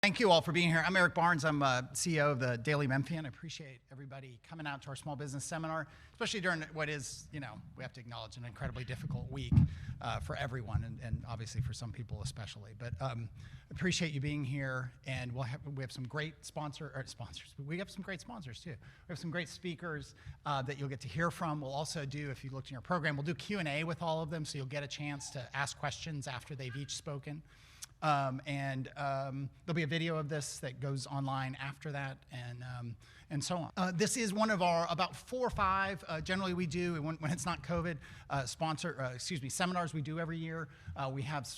Thank you all for being here. I'm Eric Barnes. I'm CEO of the Daily Memphian. I appreciate everybody coming out to our small business seminar, especially during what is, we have to acknowledge, an incredibly difficult week for everyone, and obviously for some people especially. But appreciate you being here, and we have some great sponsors. We have some great sponsors too. We have some great speakers that you'll get to hear from. We'll also do, if you looked in your program, we'll do Q&A with all of them, so you'll get a chance to ask questions after they've each spoken. There'll be a video of this that goes online after that, and so on. This is one of our about 4 or 5. Generally, we do when it's not COVID seminars we do every year. We have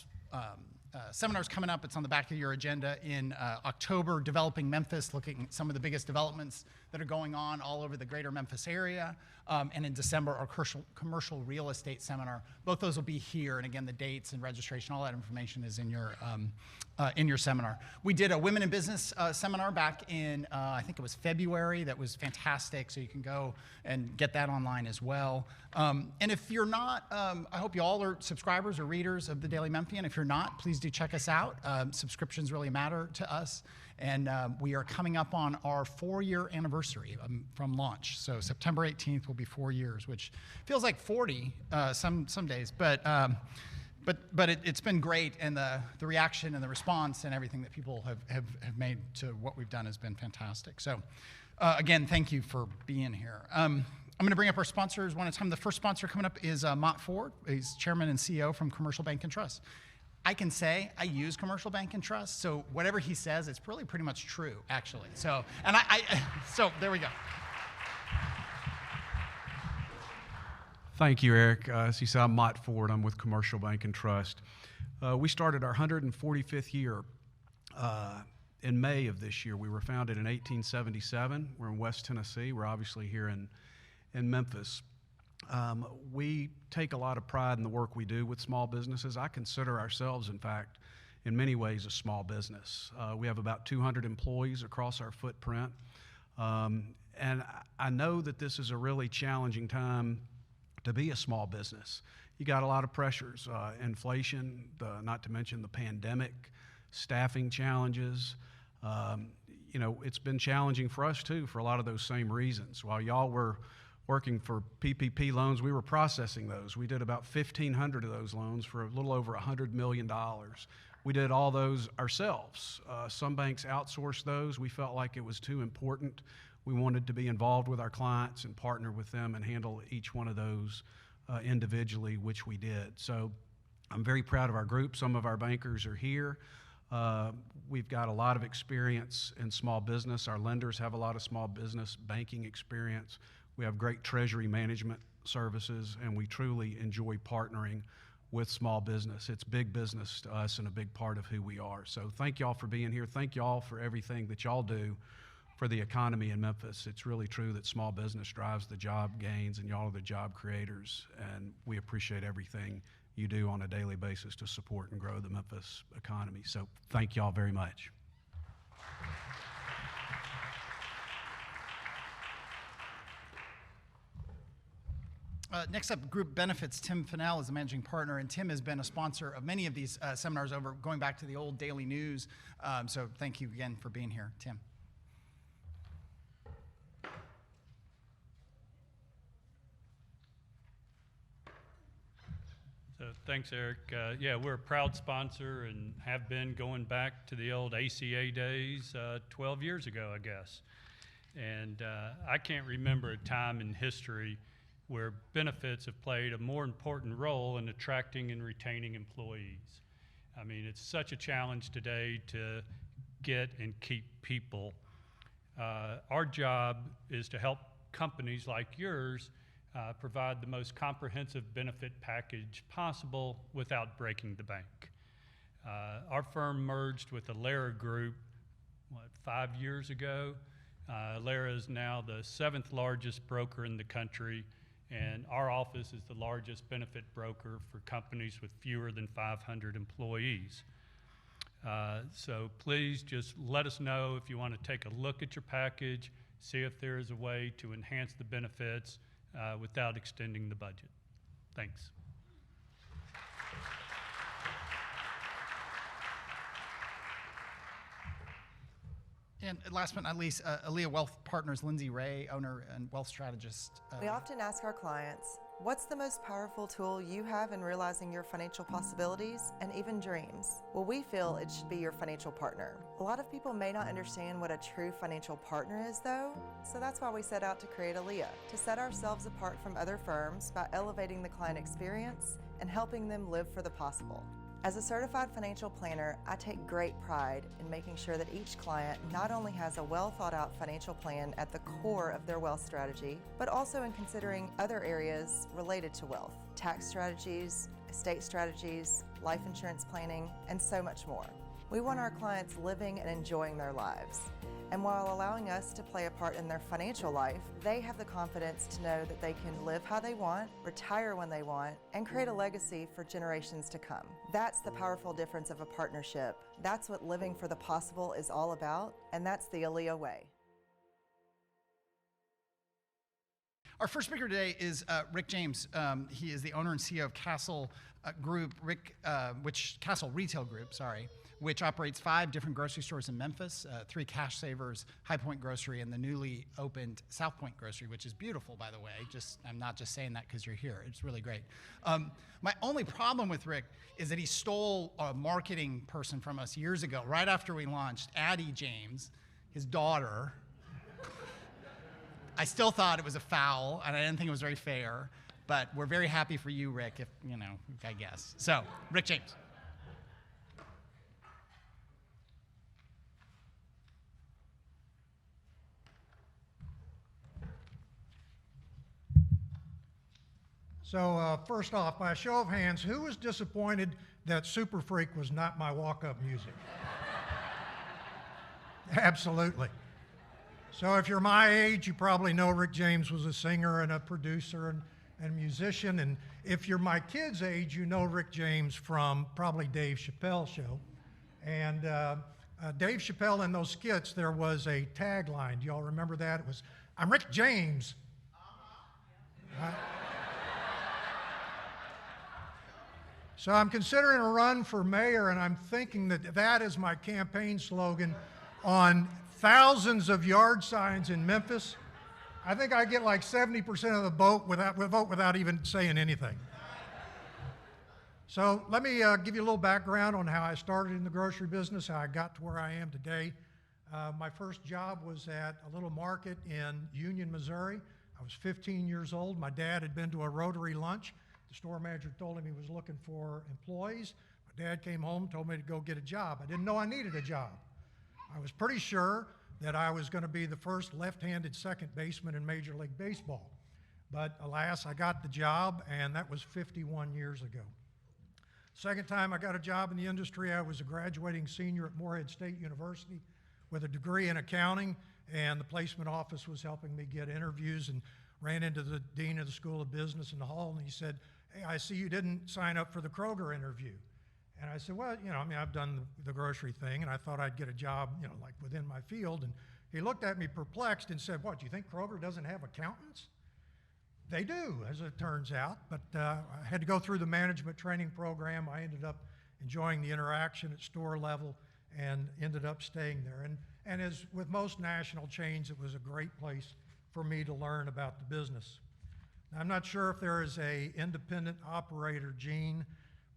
seminars coming up. It's on the back of your agenda in October. Developing Memphis, looking at some of the biggest developments that are going on all over the greater Memphis area. And in December, our commercial real estate seminar. Both those will be here, and again, the dates and registration, all that information is in your seminar. We did a Women in Business seminar back in, I think it was February. That was fantastic, so you can go and get that online as well. And if you're not, I hope you all are subscribers or readers of the Daily Memphian. If you're not, please do check us out. Subscriptions really matter to us. And we are coming up on our 4-year anniversary from launch. So September 18th will be 4 years, which feels like 40 some days. But it's been great, and the reaction and the response and everything that people have made to what we've done has been fantastic. So again, thank you for being here. I'm going to bring up our sponsors one at a time. The first sponsor coming up is Mott Ford. He's chairman and CEO from Commercial Bank and Trust. I can say I use Commercial Bank and Trust, so whatever he says, it's really pretty much true, actually. So, so there we go. Thank you, Eric. As you said, I'm Mott Ford. I'm with Commercial Bank and Trust. We started our 145th year in May of this year. We were founded in 1877. We're in West Tennessee. We're obviously here in Memphis. We take a lot of pride in the work we do with small businesses. I consider ourselves, in fact, in many ways a small business. We have about 200 employees across our footprint. And I know that this is a really challenging time to be a small business. You got a lot of pressures, inflation, not to mention the pandemic, staffing challenges. It's been challenging for us too for a lot of those same reasons. While y'all were working for PPP loans, we were processing those. We did about 1,500 of those loans for a little over $100 million. We did all those ourselves. Some banks outsourced those. We felt like it was too important. We wanted to be involved with our clients and partner with them and handle each one of those individually, which we did. So I'm very proud of our group. Some of our bankers are here. We've got a lot of experience in small business. Our lenders have a lot of small business banking experience. We have great treasury management services, and we truly enjoy partnering with small business. It's big business to us and a big part of who we are. So thank y'all for being here. Thank y'all for everything that y'all do for the economy in Memphis. It's really true that small business drives the job gains, and y'all are the job creators, and we appreciate everything you do on a daily basis to support and grow the Memphis economy. So thank y'all very much. Next up, Group Benefits. Tim Fennell is the managing partner, and Tim has been a sponsor of many of these seminars going back to the old Daily News. So thank you again for being here, Tim. So thanks, Eric. Yeah, we're a proud sponsor and have been going back to the old ACA days 12 years ago, I guess. And I can't remember a time in history where benefits have played a more important role in attracting and retaining employees. I mean, it's such a challenge today to get and keep people. Our job is to help companies like yours provide the most comprehensive benefit package possible without breaking the bank. Our firm merged with the Lara Group, 5 years ago. Lara is now the 7th largest broker in the country, and our office is the largest benefit broker for companies with fewer than 500 employees. So please just let us know if you want to take a look at your package, see if there is a way to enhance the benefits without extending the budget. Thanks. And last but not least, Aaliyah Wealth Partners, Lindsay Ray, owner and wealth strategist. We often ask our clients, what's the most powerful tool you have in realizing your financial possibilities and even dreams? Well, we feel it should be your financial partner. A lot of people may not understand what a true financial partner is, though, so that's why we set out to create Aaliyah, to set ourselves apart from other firms by elevating the client experience and helping them live for the possible. As a certified financial planner, I take great pride in making sure that each client not only has a well thought out financial plan at the core of their wealth strategy, but also in considering other areas related to wealth, tax strategies, estate strategies, life insurance planning, and so much more. We want our clients living and enjoying their lives. And while allowing us to play a part in their financial life, they have the confidence to know that they can live how they want, retire when they want, and create a legacy for generations to come. That's the powerful difference of a partnership. That's what living for the possible is all about, and that's the Aaliyah way. Our first speaker today is Rick James. He is the owner and CEO of Castle Group, Castle Retail Group, which operates 5 different grocery stores in Memphis, 3 Cash Savers, High Point Grocery, and the newly opened South Point Grocery, which is beautiful, by the way. I'm not just saying that because you're here. It's really great. My only problem with Rick is that he stole a marketing person from us years ago, right after we launched, Addie James, his daughter. I still thought it was a foul, and I didn't think it was very fair, but we're very happy for you, Rick, I guess. So, Rick James. So first off, by a show of hands, who was disappointed that Super Freak was not my walk-up music? Absolutely. So if you're my age, you probably know Rick James was a singer and a producer and musician. And if you're my kids' age, you know Rick James from probably Dave Chappelle's show. And Dave Chappelle, in those skits, there was a tagline. Do y'all remember that? It was, "I'm Rick James." So I'm considering a run for mayor, and I'm thinking that is my campaign slogan on thousands of yard signs in Memphis. I think I get like 70% of the vote without even saying anything. So let me give you a little background on how I started in the grocery business, how I got to where I am today. My first job was at a little market in Union, Missouri. I was 15 years old. My dad had been to a Rotary lunch. The store manager told him he was looking for employees. My dad came home, told me to go get a job. I didn't know I needed a job. I was pretty sure that I was going to be the first left-handed second baseman in Major League Baseball. But alas, I got the job, and that was 51 years ago. Second time I got a job in the industry, I was a graduating senior at Morehead State University with a degree in accounting, and the placement office was helping me get interviews, and ran into the dean of the School of Business in the hall, and he said, "Hey, I see you didn't sign up for the Kroger interview." And I said, "Well, I've done the grocery thing, and I thought I'd get a job, like within my field." And he looked at me perplexed and said, "What, do you think Kroger doesn't have accountants?" They do, as it turns out, but I had to go through the management training program. I ended up enjoying the interaction at store level and ended up staying there. And as with most national chains, it was a great place for me to learn about the business. Now, I'm not sure if there is a independent operator gene,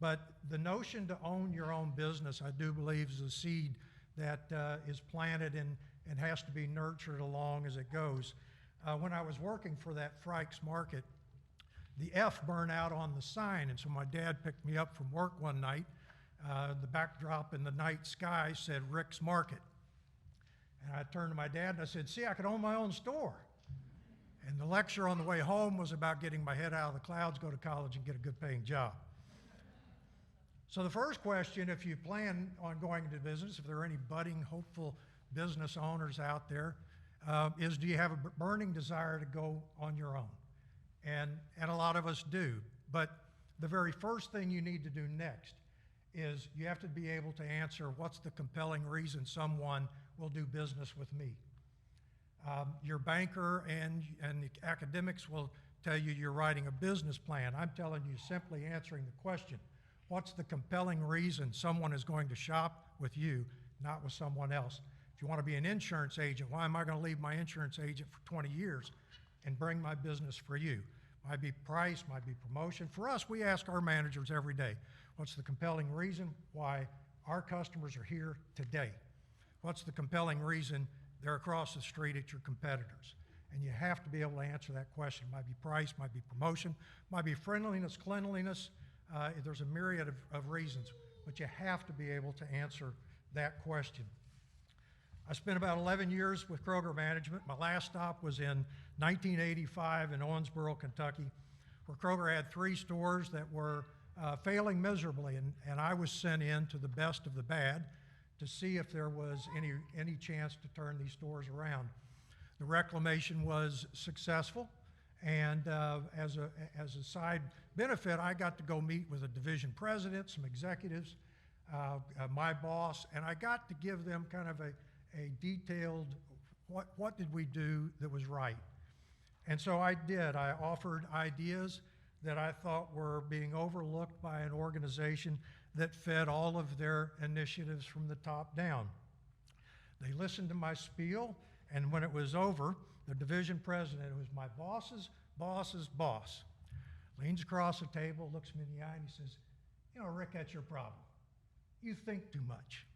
but the notion to own your own business, I do believe, is a seed that is planted and has to be nurtured along as it goes. When I was working for that Frykes Market, the F burned out on the sign, and so my dad picked me up from work one night. The backdrop in the night sky said Rick's Market. And I turned to my dad and I said, "See, I could own my own store." And the lecture on the way home was about getting my head out of the clouds, go to college, and get a good paying job. So the first question, if you plan on going into business, if there are any budding, hopeful business owners out there, is do you have a burning desire to go on your own? And a lot of us do. But the very first thing you need to do next is you have to be able to answer, what's the compelling reason someone will do business with me? Your banker and the academics will tell you you're writing a business plan. I'm telling you, simply answering the question, what's the compelling reason someone is going to shop with you, not with someone else? If you want to be an insurance agent, why am I going to leave my insurance agent for 20 years and bring my business for you? Might be price, might be promotion. For us, we ask our managers every day, what's the compelling reason why our customers are here today? What's the compelling reason they're across the street at your competitors? And you have to be able to answer that question. Might be price, might be promotion, might be friendliness, cleanliness. There's a myriad of reasons, but you have to be able to answer that question. I spent about 11 years with Kroger Management. My last stop was in 1985 in Owensboro, Kentucky, where Kroger had 3 stores that were failing miserably, and I was sent in to the best of the bad to see if there was any chance to turn these stores around. The reclamation was successful, and as a side benefit, I got to go meet with a division president, some executives, my boss, and I got to give them kind of a detailed, what did we do that was right? And so I did. I offered ideas that I thought were being overlooked by an organization that fed all of their initiatives from the top down. They listened to my spiel, and when it was over, the division president, who was my boss's boss's boss, leans across the table, looks me in the eye, and he says, "You know, Rick, that's your problem. You think too much."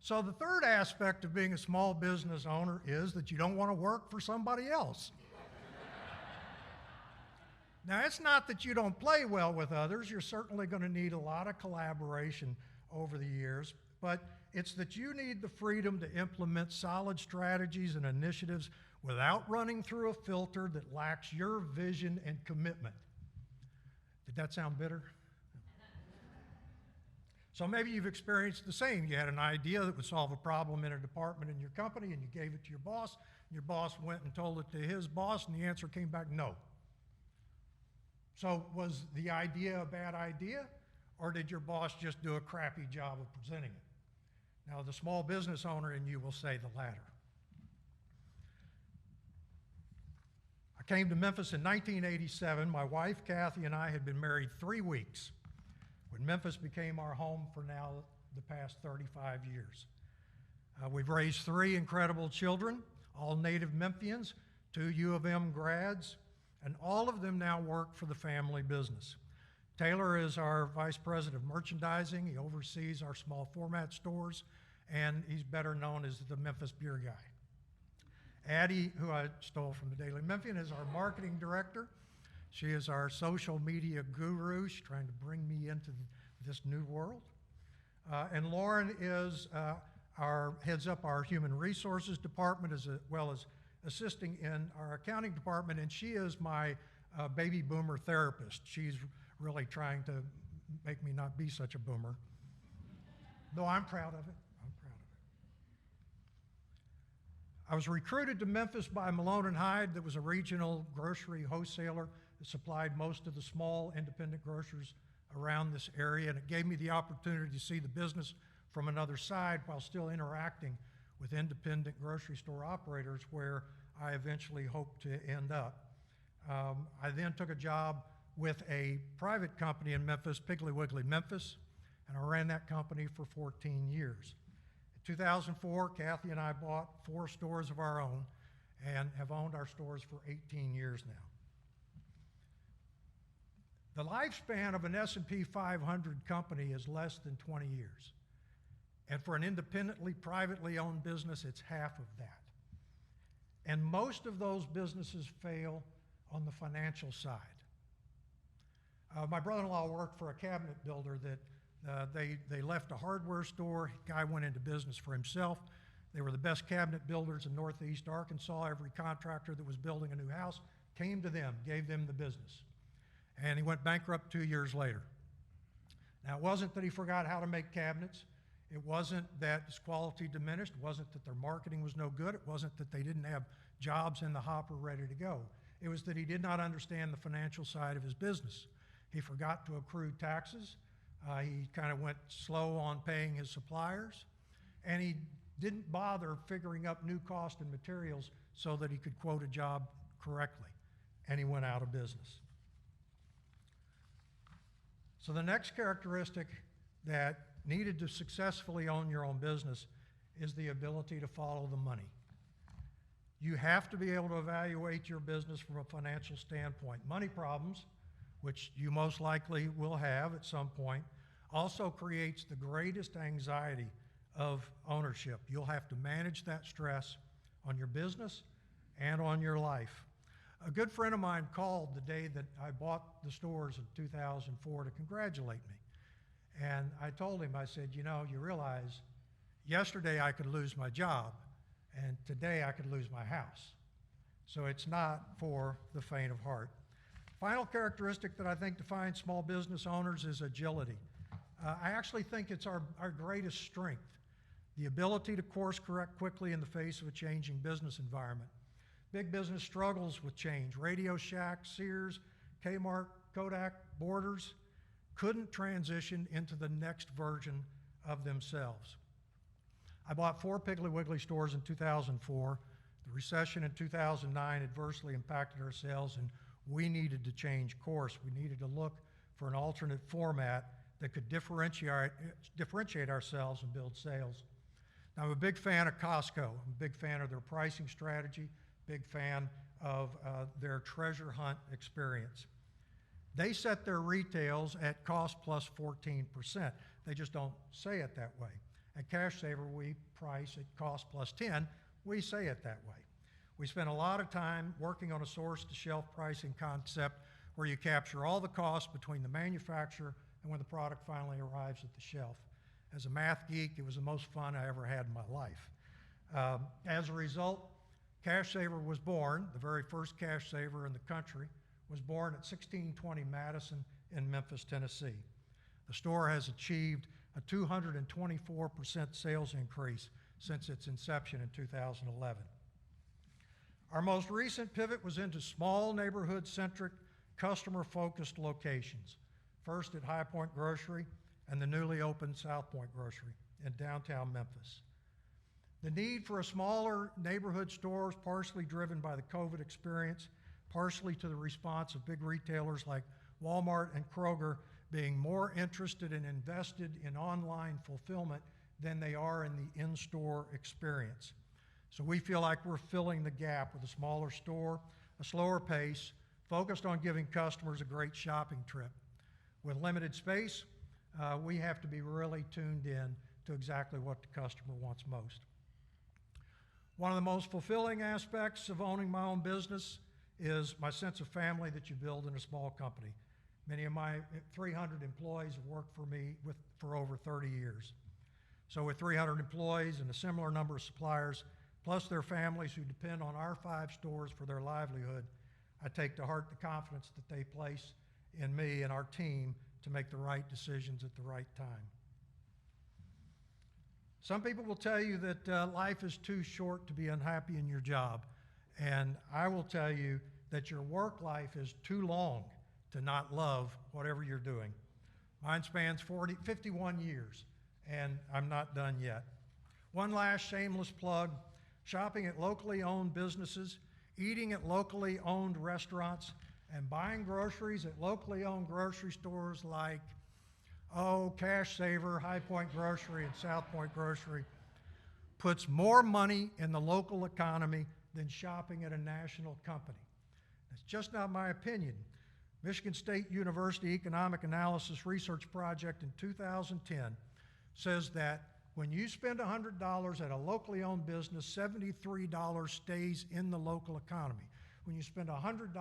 So the third aspect of being a small business owner is that you don't want to work for somebody else. Now, it's not that you don't play well with others. You're certainly going to need a lot of collaboration over the years, but it's that you need the freedom to implement solid strategies and initiatives without running through a filter that lacks your vision and commitment. Did that sound bitter? So maybe you've experienced the same. You had an idea that would solve a problem in a department in your company, and you gave it to your boss, and your boss went and told it to his boss, and the answer came back no. So was the idea a bad idea, or did your boss just do a crappy job of presenting it? Now, the small business owner in you will say the latter. I came to Memphis in 1987. My wife, Kathy, and I had been married 3 weeks when Memphis became our home for now the past 35 years. We've raised 3 incredible children, all native Memphians, 2 U of M grads, and all of them now work for the family business. Taylor is our Vice President of Merchandising. He oversees our small format stores, and he's better known as the Memphis Beer Guy. Addie, who I stole from the Daily Memphian, is our Marketing Director. She is our social media guru. She's trying to bring me into this new world. And Lauren is heads up our Human Resources Department as well as assisting in our accounting department, and she is my baby boomer therapist. She's really trying to make me not be such a boomer. Though I'm proud of it. I was recruited to Memphis by Malone and Hyde, that was a regional grocery wholesaler that supplied most of the small independent grocers around this area, and it gave me the opportunity to see the business from another side while still interacting with independent grocery store operators, where I eventually hoped to end up. I then took a job with a private company in Memphis, Piggly Wiggly Memphis, and I ran that company for 14 years. In 2004, Kathy and I bought 4 stores of our own and have owned our stores for 18 years now. The lifespan of an S&P 500 company is less than 20 years. And for an independently, privately owned business, it's half of that. And most of those businesses fail on the financial side. My brother-in-law worked for a cabinet builder that they left a hardware store. Guy went into business for himself. They were the best cabinet builders in Northeast Arkansas. Every contractor that was building a new house came to them, gave them the business. And he went bankrupt 2 years later. Now, it wasn't that he forgot how to make cabinets. It wasn't that his quality diminished. It wasn't that their marketing was no good. It wasn't that they didn't have jobs in the hopper ready to go. It was that he did not understand the financial side of his business. He forgot to accrue taxes. He kind of went slow on paying his suppliers. And he didn't bother figuring up new cost and materials so that he could quote a job correctly. And he went out of business. So the next characteristic that needed to successfully own your own business is the ability to follow the money. You have to be able to evaluate your business from a financial standpoint. Money problems, which you most likely will have at some point, also creates the greatest anxiety of ownership. You'll have to manage that stress on your business and on your life. A good friend of mine called the day that I bought the stores in 2004 to congratulate me. And I told him, I said, you know, you realize yesterday I could lose my job, and today I could lose my house. So it's not for the faint of heart. Final characteristic that I think defines small business owners is agility. I actually think it's our greatest strength, the ability to course correct quickly in the face of a changing business environment. Big business struggles with change. Radio Shack, Sears, Kmart, Kodak, Borders couldn't transition into the next version of themselves. I bought 4 Piggly Wiggly stores in 2004. The recession in 2009 adversely impacted our sales, and we needed to change course. We needed to look for an alternate format that could differentiate ourselves and build sales. Now, I'm a big fan of Costco. I'm a big fan of their pricing strategy, big fan of their treasure hunt experience. They set their retails at cost plus 14%. They just don't say it that way. At Cash Saver, we price at cost plus 10. We say it that way. We spend a lot of time working on a source-to-shelf pricing concept where you capture all the costs between the manufacturer and when the product finally arrives at the shelf. As a math geek, it was the most fun I ever had in my life. As a result, Cash Saver was born. The very first Cash Saver in the country was born at 1620 Madison in Memphis, Tennessee. The store has achieved a 224% sales increase since its inception in 2011. Our most recent pivot was into small neighborhood-centric, customer-focused locations. First at High Point Grocery and the newly opened South Point Grocery in downtown Memphis. The need for a smaller neighborhood store is partially driven by the COVID experience, partially to the response of big retailers like Walmart and Kroger being more interested and invested in online fulfillment than they are in the in-store experience. So we feel like we're filling the gap with a smaller store, a slower pace, focused on giving customers a great shopping trip. With limited space, we have to be really tuned in to exactly what the customer wants most. One of the most fulfilling aspects of owning my own business is my sense of family that you build in a small company. Many of my 300 employees have worked for me for over 30 years. So with 300 employees and a similar number of suppliers, plus their families who depend on our 5 stores for their livelihood, I take to heart the confidence that they place in me and our team to make the right decisions at the right time. Some people will tell you that life is too short to be unhappy in your job, and I will tell you that your work life is too long to not love whatever you're doing. Mine spans 51 years, and I'm not done yet. One last shameless plug: shopping at locally owned businesses, eating at locally owned restaurants, and buying groceries at locally owned grocery stores like, Cash Saver, High Point Grocery, and South Point Grocery puts more money in the local economy than shopping at a national company. That's just not my opinion. Michigan State University Economic Analysis Research Project in 2010 says that when you spend $100 at a locally owned business, $73 stays in the local economy. When you spend $100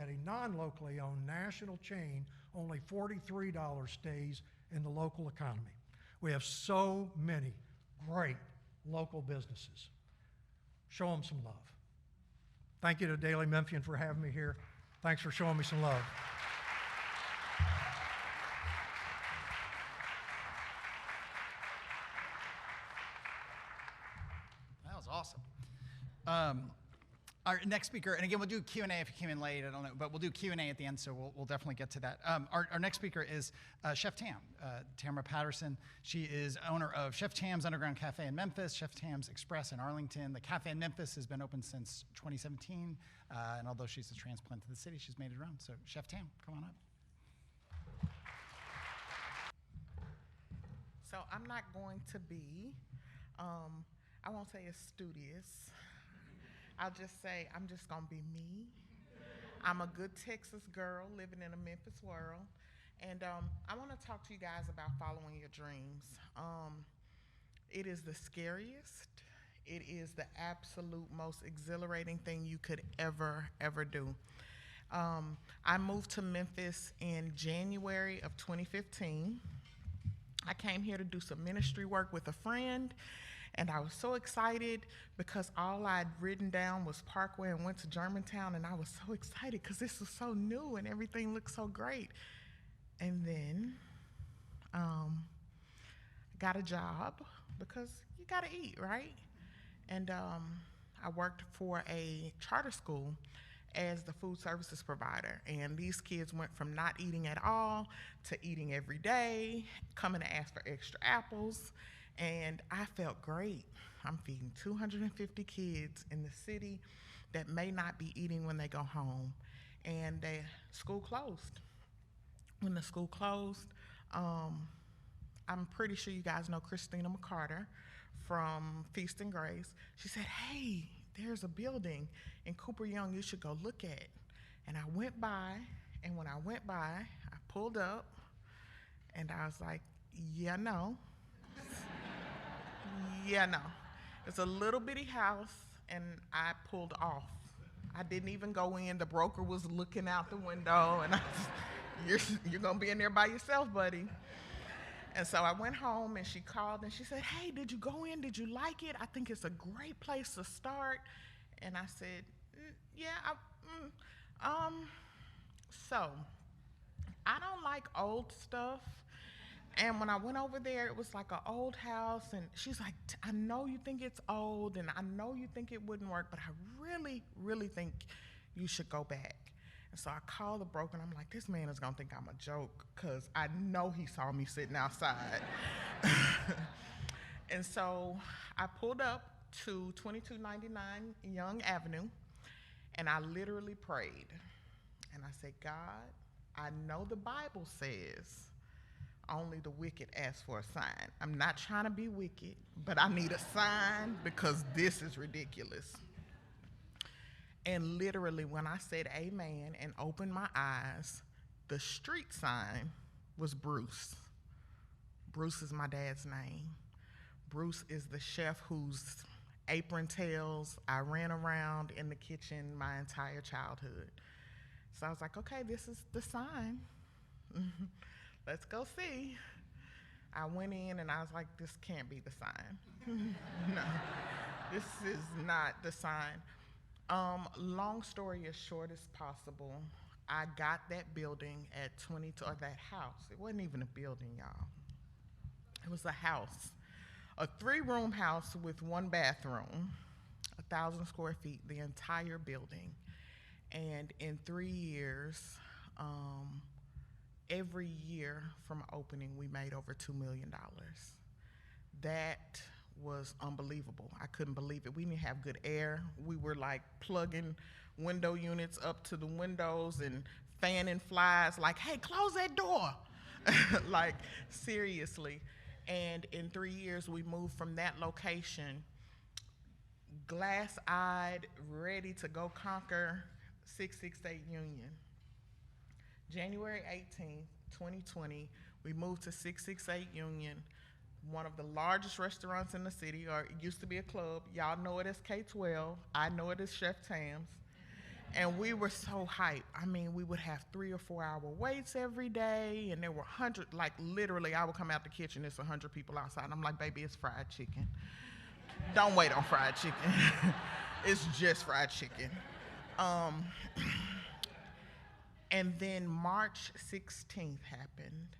at a non-locally owned national chain, only $43 stays in the local economy. We have so many great local businesses. Show them some love. Thank you to Daily Memphian for having me here. Thanks for showing me some love. That was awesome. Our next speaker, and again, we'll do Q&A if you came in late, I don't know, but we'll do Q&A at the end, so we'll definitely get to that. Our next speaker is Chef Tam, Tamara Patterson. She is owner of Chef Tam's Underground Cafe in Memphis, Chef Tam's Express in Arlington. The cafe in Memphis has been open since 2017, and although she's a transplant to the city, she's made it around. So Chef Tam, come on up. So I'm not going to be, I won't say as studious. I'll just say I'm just gonna be me. I'm a good Texas girl living in a Memphis world. And I wanna talk to you guys about following your dreams. It is the scariest. It is the absolute most exhilarating thing you could ever do. I moved to Memphis in January of 2015. I came here to do some ministry work with a friend, and I was so excited because all I'd written down was Parkway and went to Germantown, and I was so excited because this was so new and everything looked so great. And then got a job because you gotta eat, right? And I worked for a charter school as the food services provider. And these kids went from not eating at all to eating every day, coming to ask for extra apples. And I felt great. I'm feeding 250 kids in the city that may not be eating when they go home. And the school closed. When the school closed, I'm pretty sure you guys know Christina McCarter from Feast and Grace. She said, hey, there's a building in Cooper Young you should go look at. And I went by, and when I went by, I pulled up, and I was like, yeah, no. Yeah, no. It's a little bitty house, and I pulled off. I didn't even go in. The broker was looking out the window, and I was, you're gonna be in there by yourself, buddy. And so I went home, and she called, and she said, hey, did you go in? Did you like it? I think it's a great place to start. And I said, yeah, so I don't like old stuff. And when I went over there, it was like an old house, and she's like, I know you think it's old, and I know you think it wouldn't work, but I really think you should go back. And so I called the broker, and I'm like, this man is gonna think I'm a joke, because I know he saw me sitting outside. And so I pulled up to 2299 Young Avenue, and I literally prayed. And I said, God, I know the Bible says only the wicked ask for a sign. I'm not trying to be wicked, but I need a sign because this is ridiculous. And literally, when I said amen and opened my eyes, the street sign was Bruce. Bruce is my dad's name. Bruce is the chef whose apron tails I ran around in the kitchen my entire childhood. So I was like, okay, this is the sign. Let's go see. I went in and I was like, this can't be the sign. No, this is not the sign. Long story as short as possible, I got that building at 22, or that house. It wasn't even a building, y'all. It was a house, a 3-room house with 1 bathroom, 1,000 square feet, the entire building. And in 3 years, every year from opening, we made over $2 million. That was unbelievable. I couldn't believe it. We didn't have good air. We were like plugging window units up to the windows and fanning flies like, hey, close that door. Like, seriously. And in 3 years, we moved from that location, glass-eyed, ready to go conquer 668 Union. January 18th, 2020, we moved to 668 Union, one of the largest restaurants in the city, or it used to be a club. Y'all know it as K-12. I know it as Chef Tam's. And we were so hyped. I mean, we would have 3 or 4 hour waits every day, and there were 100, like literally, I would come out the kitchen, there's 100 people outside. I'm like, baby, it's fried chicken. Don't wait on fried chicken. It's just fried chicken. And then March 16th happened.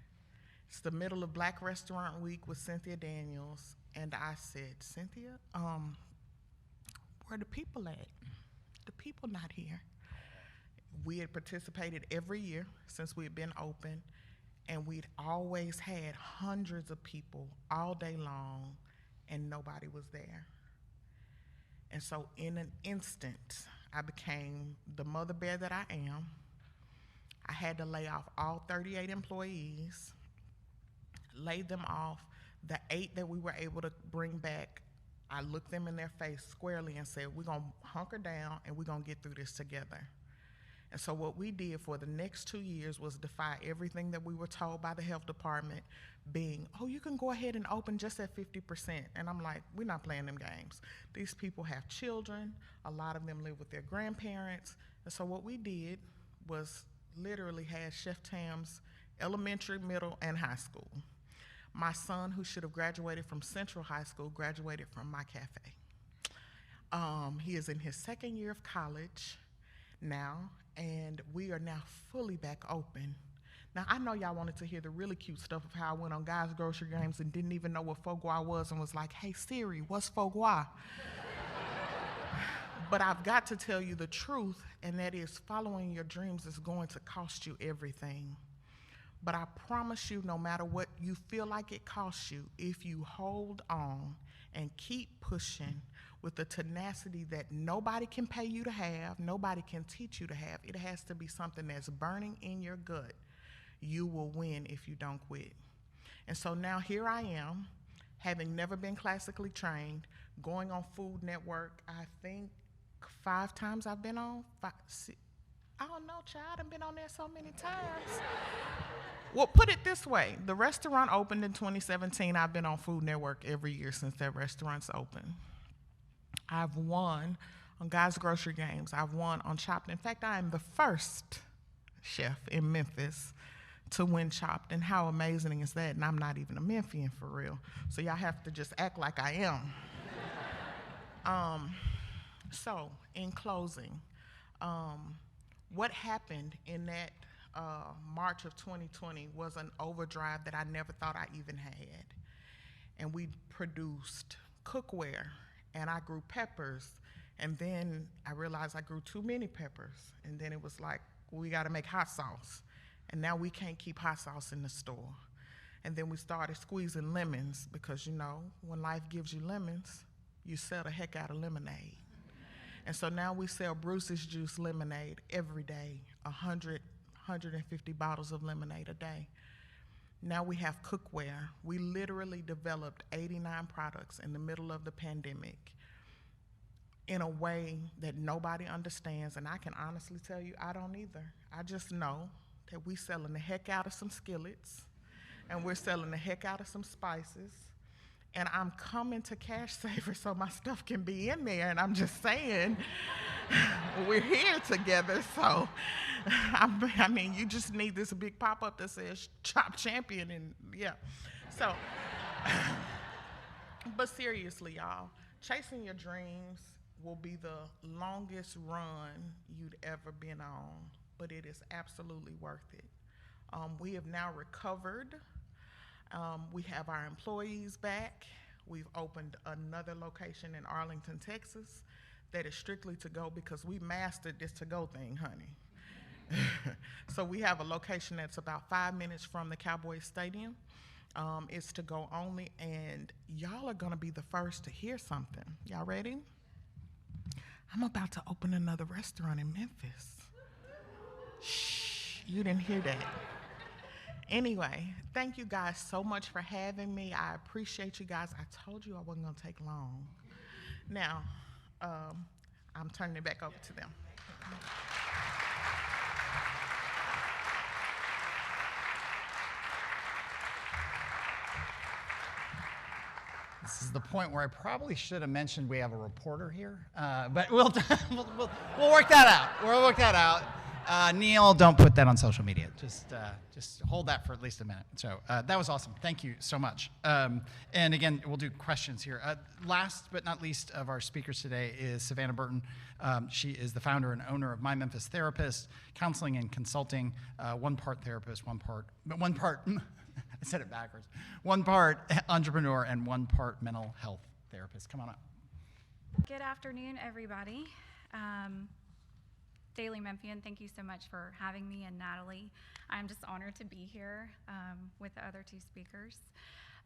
It's the middle of Black Restaurant Week with Cynthia Daniels, and I said, Cynthia, where the people at? The people not here. We had participated every year since we had been open, and we'd always had hundreds of people all day long, and nobody was there. And so in an instant, I became the mother bear that I am. I had to lay off all 38 employees, laid them off The 8 that we were able to bring back, I looked them in their face squarely and said, we're gonna hunker down and we're gonna get through this together. And so what we did for the next 2 years was defy everything that we were told by the health department, being, oh, you can go ahead and open just at 50%. And I'm like, we're not playing them games. These people have children. A lot of them live with their grandparents. And so what we did was literally had Chef Tam's elementary, middle, and high school. My son, who should have graduated from Central High School, graduated from my cafe. He is in his 2nd year of college now, and we are now fully back open. Now, I know y'all wanted to hear the really cute stuff of how I went on Guys Grocery Games and didn't even know what foie gras was and was like, hey Siri, what's foie gras? But I've got to tell you the truth, and that is following your dreams is going to cost you everything. But I promise you, no matter what you feel like it costs you, if you hold on and keep pushing with the tenacity that nobody can pay you to have, nobody can teach you to have, it has to be something that's burning in your gut. You will win if you don't quit. And so now here I am, having never been classically trained, going on Food Network, I think 5 times I've been on, 5, 6, I don't know, child, I've been on there so many times. Well, put it this way, the restaurant opened in 2017. I've been on Food Network every year since that restaurant's opened. I've won on Guys Grocery Games. I've won on Chopped. In fact, I am the first chef in Memphis to win Chopped, and how amazing is that? And I'm not even a Memphian for real, so y'all have to just act like I am. So, in closing, what happened in that March of 2020 was an overdrive that I never thought I even had. And we produced cookware, and I grew peppers, and then I realized I grew too many peppers, and then it was like, we gotta make hot sauce. And now we can't keep hot sauce in the store. And then we started squeezing lemons because, you know, when life gives you lemons, you sell the heck out of lemonade. And so now we sell Bruce's Juice lemonade every day, 150 bottles of lemonade a day. Now we have cookware. We literally developed 89 products in the middle of the pandemic in a way that nobody understands, and I can honestly tell you, I don't either. I just know that we selling the heck out of some skillets, and we're selling the heck out of some spices, and I'm coming to Cash Saver so my stuff can be in there, and I'm just saying, we're here together, so, I mean, you just need this big pop-up that says Chop Champion, and yeah. So, but seriously, y'all, chasing your dreams will be the longest run you'd ever been on, but it is absolutely worth it. We have now recovered. We have our employees back. We've opened another location in Arlington, Texas, that is strictly to go because we mastered this to go thing, honey. So we have a location that's about 5 minutes from the Cowboys Stadium. It's to go only, and y'all are gonna be the first to hear something. Y'all ready? I'm about to open another restaurant in Memphis. Shh, you didn't hear that. Anyway, thank you guys so much for having me. I appreciate you guys. I told you I wasn't gonna take long. Now, I'm turning it back over to them. This is the point where I probably should have mentioned we have a reporter here, but we'll work that out. We'll work that out. Neil, don't put that on social media. Just hold that for at least a minute. So that was awesome. Thank you so much. And again, we'll do questions here. Last but not least of our speakers today is Savannah Burton. She is the founder and owner of My Memphis Therapist, counseling and consulting. One part therapist, one part. I said it backwards. One part entrepreneur and one part mental health therapist. Come on up. Good afternoon, everybody. Daily Memphian, thank you so much for having me, and Natalie. I'm just honored to be here with the other two speakers.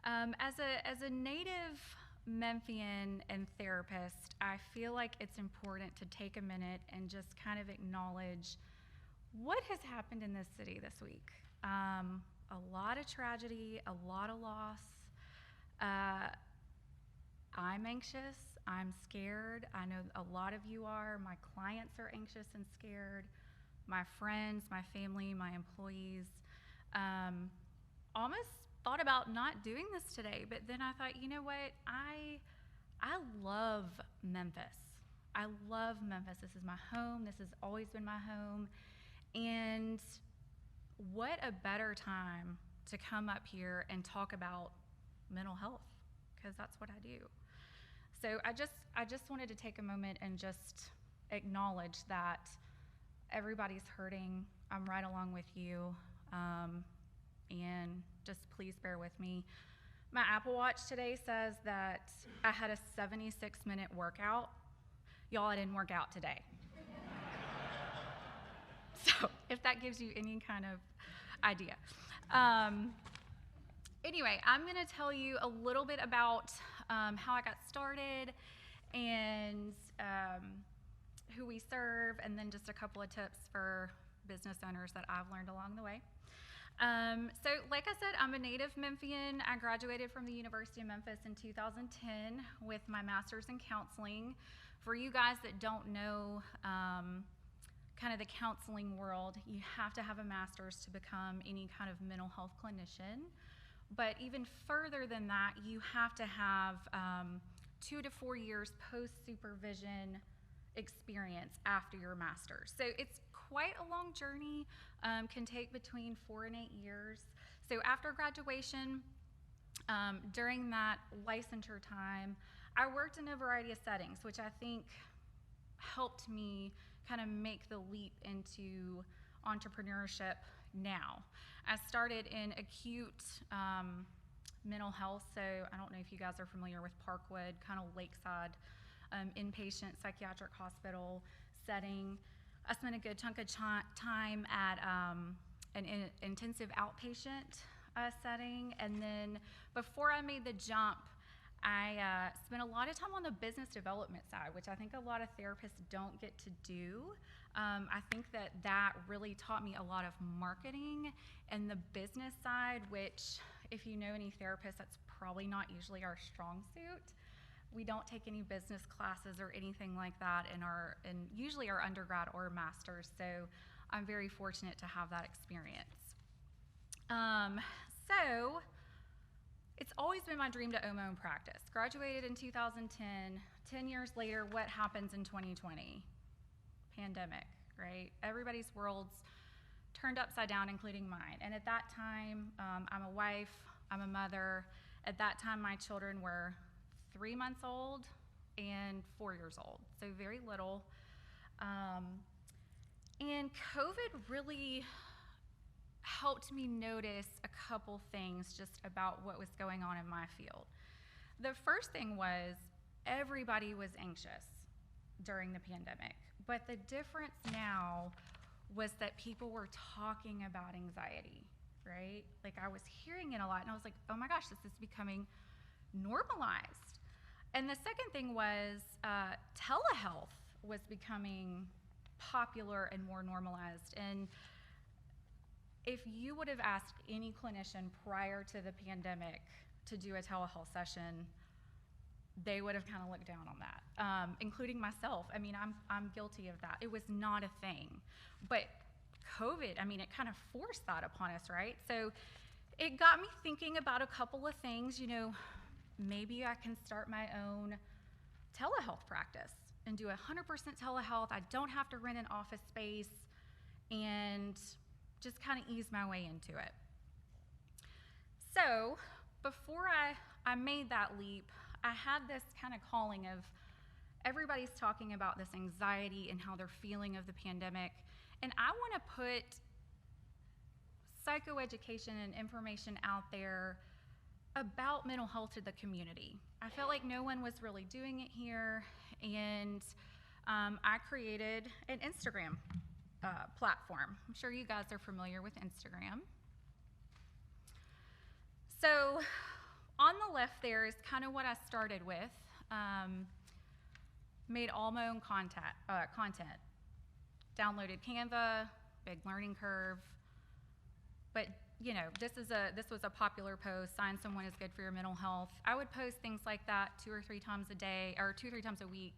As a native Memphian and therapist, I feel like it's important to take a minute and just kind of acknowledge what has happened in this city this week. A lot of tragedy, a lot of loss. I'm anxious, I'm scared. I know a lot of you are. My clients are anxious and scared. My friends, my family, my employees. Almost thought about not doing this today, but then I thought, you know what? I love Memphis. I love Memphis. This is my home. This has always been my home. And what a better time to come up here and talk about mental health, because that's what I do. So I just wanted to take a moment and just acknowledge that everybody's hurting. I'm right along with you. And just please bear with me. My Apple Watch today says that I had a 76-minute workout. Y'all, I didn't work out today. So if that gives you any kind of idea. Anyway, I'm going to tell you a little bit about how I got started and who we serve, and then just a couple of tips for business owners that I've learned along the way. So like I said, I'm a native Memphian. I graduated from the University of Memphis in 2010 with my master's in counseling. For you guys that don't know kind of the counseling world, you have to have a master's to become any kind of mental health clinician. But even further than that, you have to have 2 to 4 years post-supervision experience after your master's. So it's quite a long journey, can take between 4 and 8 years. So after graduation, during that licensure time, I worked in a variety of settings, which I think helped me kind of make the leap into entrepreneurship now. I started in acute mental health, so I don't know if you guys are familiar with Parkwood, kind of lakeside inpatient psychiatric hospital setting. I spent a good chunk of time at an intensive outpatient setting, and then before I made the jump, I spent a lot of time on the business development side, which I think a lot of therapists don't get to do. I think that really taught me a lot of marketing and the business side, which if you know any therapists, that's probably not usually our strong suit. We don't take any business classes or anything like that in usually our undergrad or master's, so I'm very fortunate to have that experience. So it's always been my dream to own my own practice. Graduated in 2010, 10 years later, what happens in 2020? Pandemic, right? Everybody's world's turned upside down, including mine. And at that time, I'm a wife, I'm a mother. At that time, my children were 3 months old and 4 years old, so very little. And COVID really helped me notice a couple things just about what was going on in my field. The first thing was everybody was anxious during the pandemic, but the difference now was that people were talking about anxiety, right? Like I was hearing it a lot, and I was like, oh my gosh, this is becoming normalized. And the second thing was telehealth was becoming popular and more normalized. And if you would have asked any clinician prior to the pandemic to do a telehealth session, they would have kind of looked down on that, including myself. I mean, I'm guilty of that. It was not a thing. But COVID, I mean, it kind of forced that upon us, right? So it got me thinking about a couple of things. You know, maybe I can start my own telehealth practice and do 100% telehealth. I don't have to rent an office space and just kind of ease my way into it. So before I made that leap, I had this kind of calling of everybody's talking about this anxiety and how they're feeling of the pandemic, and I want to put psychoeducation and information out there about mental health to the community. I felt like no one was really doing it here, and I created an Instagram platform. I'm sure you guys are familiar with Instagram. So on the left there is kind of what I started with. Made all my own content. Downloaded Canva, big learning curve. But this was a popular post, sign someone is good for your mental health. I would post things like that 2 or 3 times a day, or 2 or 3 times a week.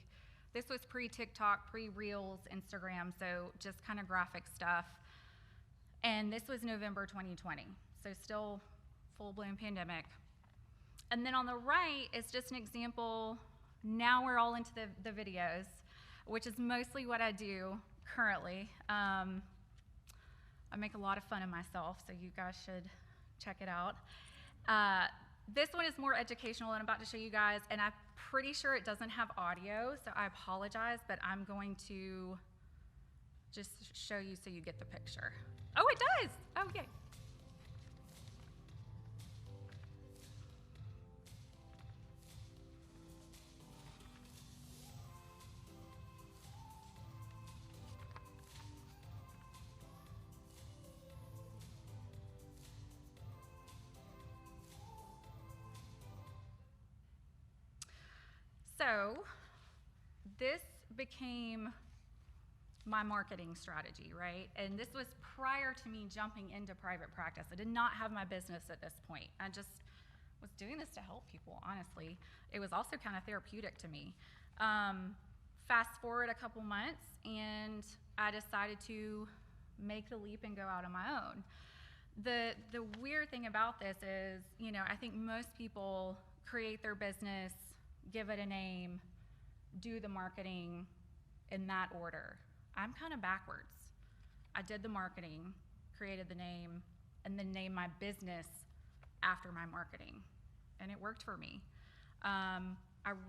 This was pre-TikTok, pre-Reels, Instagram, so just kind of graphic stuff. And this was November 2020, so still full-blown pandemic. And then on the right is just an example. Now we're all into the videos, which is mostly what I do currently. I make a lot of fun of myself, so you guys should check it out. This one is more educational than I'm about to show you guys, and I'm pretty sure it doesn't have audio, so I apologize, but I'm going to just show you so you get the picture. Oh, it does! Oh, yay. So this became my marketing strategy, right? And this was prior to me jumping into private practice. I did not have my business at this point. I just was doing this to help people, honestly. It was also kind of therapeutic to me. Fast forward a couple months, and I decided to make the leap and go out on my own. The weird thing about this is, I think most people create their business, give it a name, do the marketing in that order. I'm kind of backwards. I did the marketing, created the name, and then named my business after my marketing, and it worked for me. I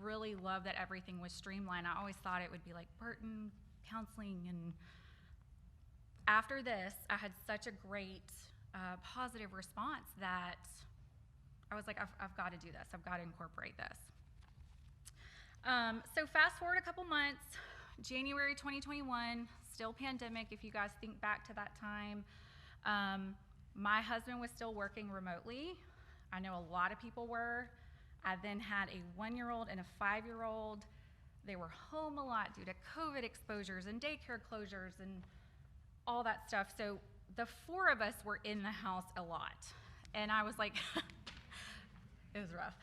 really love that everything was streamlined. I always thought it would be like Burton counseling, and after this, I had such a great positive response that I was like, I've got to do this. I've got to incorporate this. So fast forward a couple months, January 2021, still pandemic, if you guys think back to that time. My husband was still working remotely. I know a lot of people were. I then had a 1-year-old and a 5-year-old. They were home a lot due to COVID exposures and daycare closures and all that stuff. So the 4 of us were in the house a lot. And I was like, it was rough.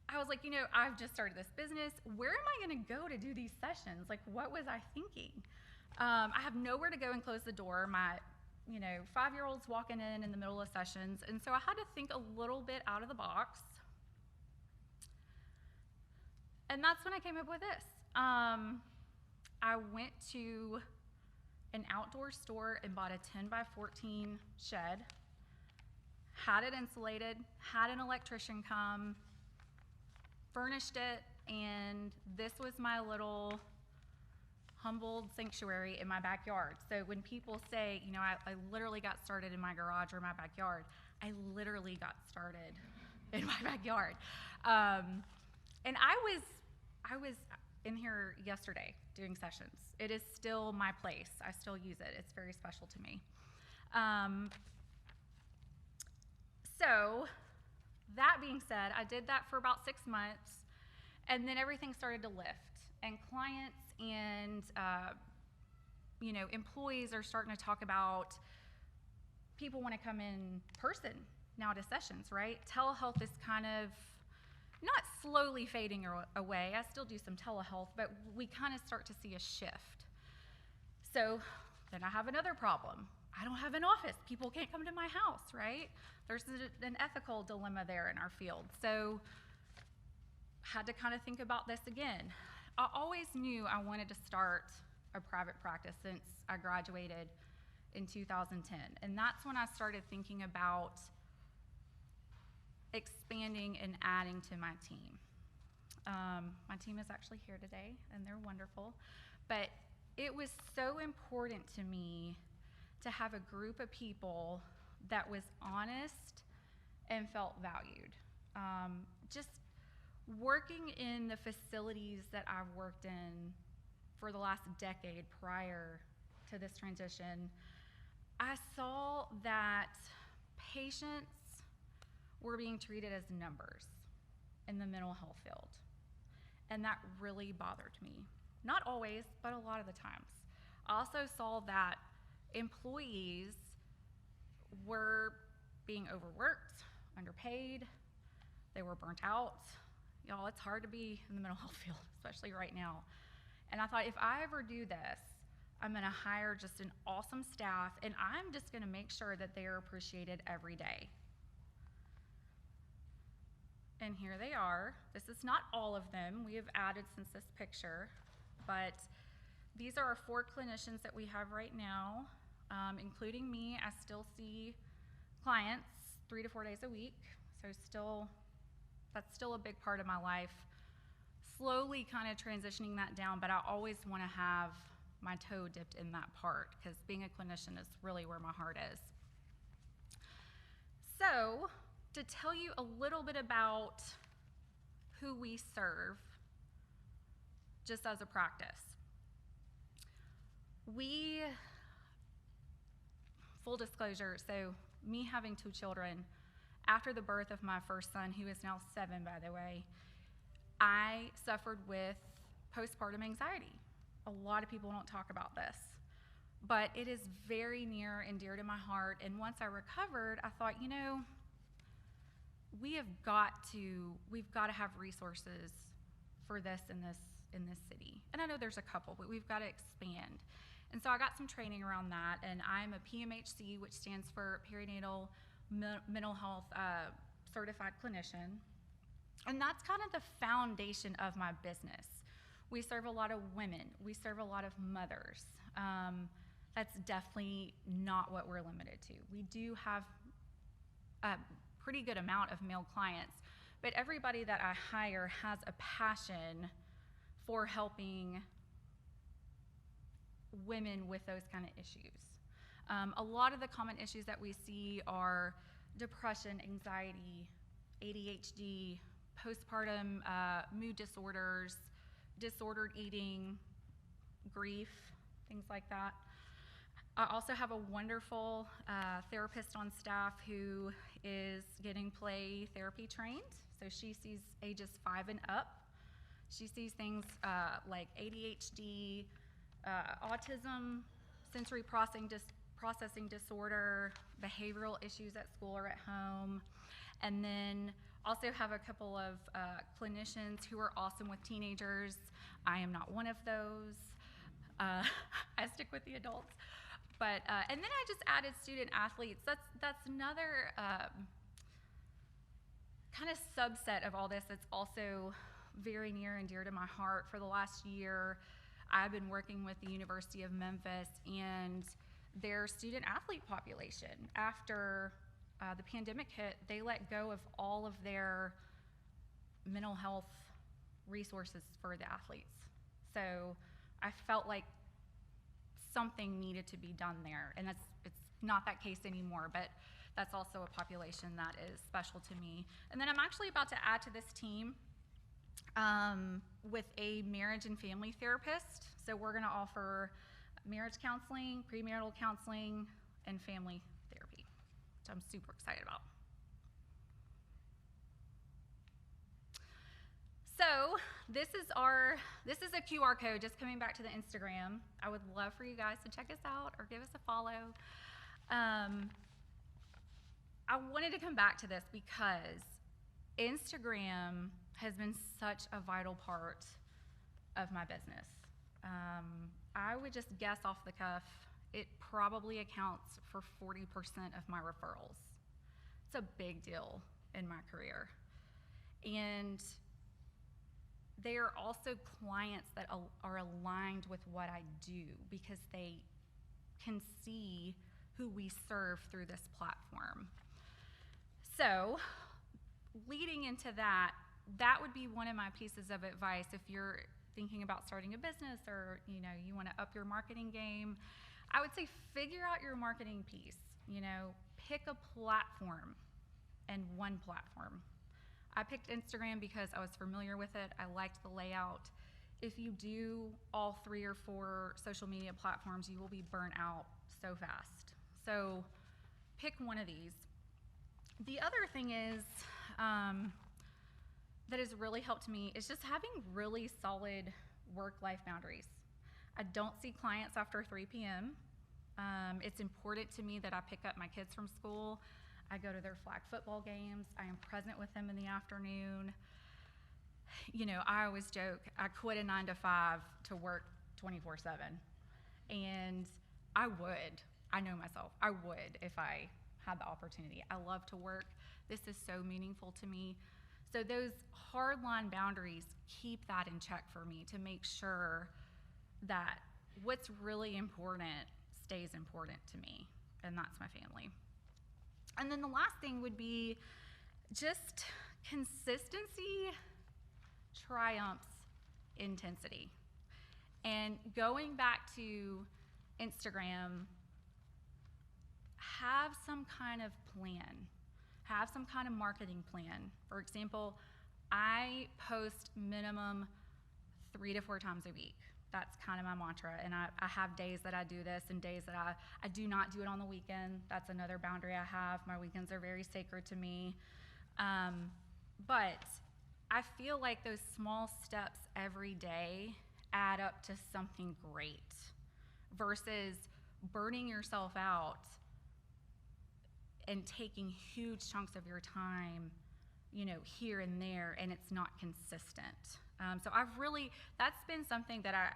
I was like, I've just started this business. Where am I going to go to do these sessions? Like, what was I thinking? I have nowhere to go and close the door. My, 5-year-old's walking in the middle of sessions. And so I had to think a little bit out of the box. And that's when I came up with this. I went to an outdoor store and bought a 10 by 14 shed, had it insulated, had an electrician come, furnished it, and this was my little humbled sanctuary in my backyard. So when people say, I literally got started in my garage or my backyard, I literally got started in my backyard. And I was in here yesterday doing sessions. It is still my place. I still use it. It's very special to me. So that being said, I did that for about 6 months, and then everything started to lift, and clients and employees are starting to talk about people want to come in person now to sessions, right? Telehealth is kind of not slowly fading away. I still do some telehealth, but we kind of start to see a shift. So then I have another problem. I don't have an office. People can't come to my house, right? There's an ethical dilemma there in our field. So had to kind of think about this again. I always knew I wanted to start a private practice since I graduated in 2010. And that's when I started thinking about expanding and adding to my team. My team is actually here today, and they're wonderful. But it was so important to me to have a group of people that was honest and felt valued. Just working in the facilities that I've worked in for the last decade prior to this transition, I saw that patients were being treated as numbers in the mental health field. And that really bothered me. Not always, but a lot of the times. I also saw that employees were being overworked, underpaid, they were burnt out. Y'all, it's hard to be in the mental health field, especially right now. And I thought, if I ever do this, I'm gonna hire just an awesome staff, and I'm just gonna make sure that they are appreciated every day. And here they are. This is not all of them. We have added since this picture, but these are our 4 clinicians that we have right now, including me. I still see clients 3 to 4 days a week, so that's still a big part of my life. Slowly kind of transitioning that down, but I always want to have my toe dipped in that part, because being a clinician is really where my heart is. So, to tell you a little bit about who we serve, just as a practice. Full disclosure, so me having 2 children, after the birth of my first son, who is now 7, by the way, I suffered with postpartum anxiety. A lot of people don't talk about this, but it is very near and dear to my heart. And once I recovered, I thought, you know, we've got to have resources for this in this city. And I know there's a couple, but we've got to expand. And so I got some training around that, and I'm a PMHC, which stands for Perinatal Mental Health Certified Clinician. And that's kind of the foundation of my business. We serve a lot of women. We serve a lot of mothers. That's definitely not what we're limited to. We do have a pretty good amount of male clients, but everybody that I hire has a passion for helping women with those kind of issues. A lot of the common issues that we see are depression, anxiety, ADHD, postpartum mood disorders, disordered eating, grief, things like that. I also have a wonderful therapist on staff who is getting play therapy trained. So she sees ages 5 and up. She sees things like ADHD, autism, sensory processing disorder, behavioral issues at school or at home, and then also have a couple of clinicians who are awesome with teenagers. I am not one of those. I stick with the adults. But and then I just added student athletes. That's another kind of subset of all this that's also very near and dear to my heart. For the last year, I've been working with the University of Memphis and their student athlete population. After the pandemic hit, they let go of all of their mental health resources for the athletes. So I felt like something needed to be done there, and it's not that case anymore, but that's also a population that is special to me. And then I'm actually about to add to this team with a marriage and family therapist. So we're gonna offer marriage counseling, premarital counseling, and family therapy, which I'm super excited about. So this is a QR code, just coming back to the Instagram. I would love for you guys to check us out or give us a follow. I wanted to come back to this because Instagram has been such a vital part of my business. I would just guess off the cuff, it probably accounts for 40% of my referrals. It's a big deal in my career. And they are also clients that are aligned with what I do because they can see who we serve through this platform. So, leading into that would be one of my pieces of advice if you're thinking about starting a business or you want to up your marketing game. I would say figure out your marketing piece. Pick a platform, and one platform. I picked Instagram because I was familiar with it. I liked the layout. If you do all 3 or 4 social media platforms, you will be burnt out so fast. So pick one of these. The other thing is that has really helped me is just having really solid work-life boundaries. I don't see clients after 3 p.m. It's important to me that I pick up my kids from school. I go to their flag football games. I am present with them in the afternoon. You know, I always joke, I quit a 9-to-5 to work 24/7. And I know myself, I would if I had the opportunity. I love to work. This is so meaningful to me. So those hard line boundaries, keep that in check for me to make sure that what's really important stays important to me, and that's my family. And then the last thing would be just consistency triumphs intensity. And going back to Instagram, have some kind of plan. Have some kind of marketing plan. For example, I post minimum 3 to 4 times a week. That's kind of my mantra. And I have days that I do this and days that I do not do it on the weekend. That's another boundary I have. My weekends are very sacred to me. But I feel like those small steps every day add up to something great versus burning yourself out and taking huge chunks of your time, you know, here and there, and it's not consistent. So that's been something that I,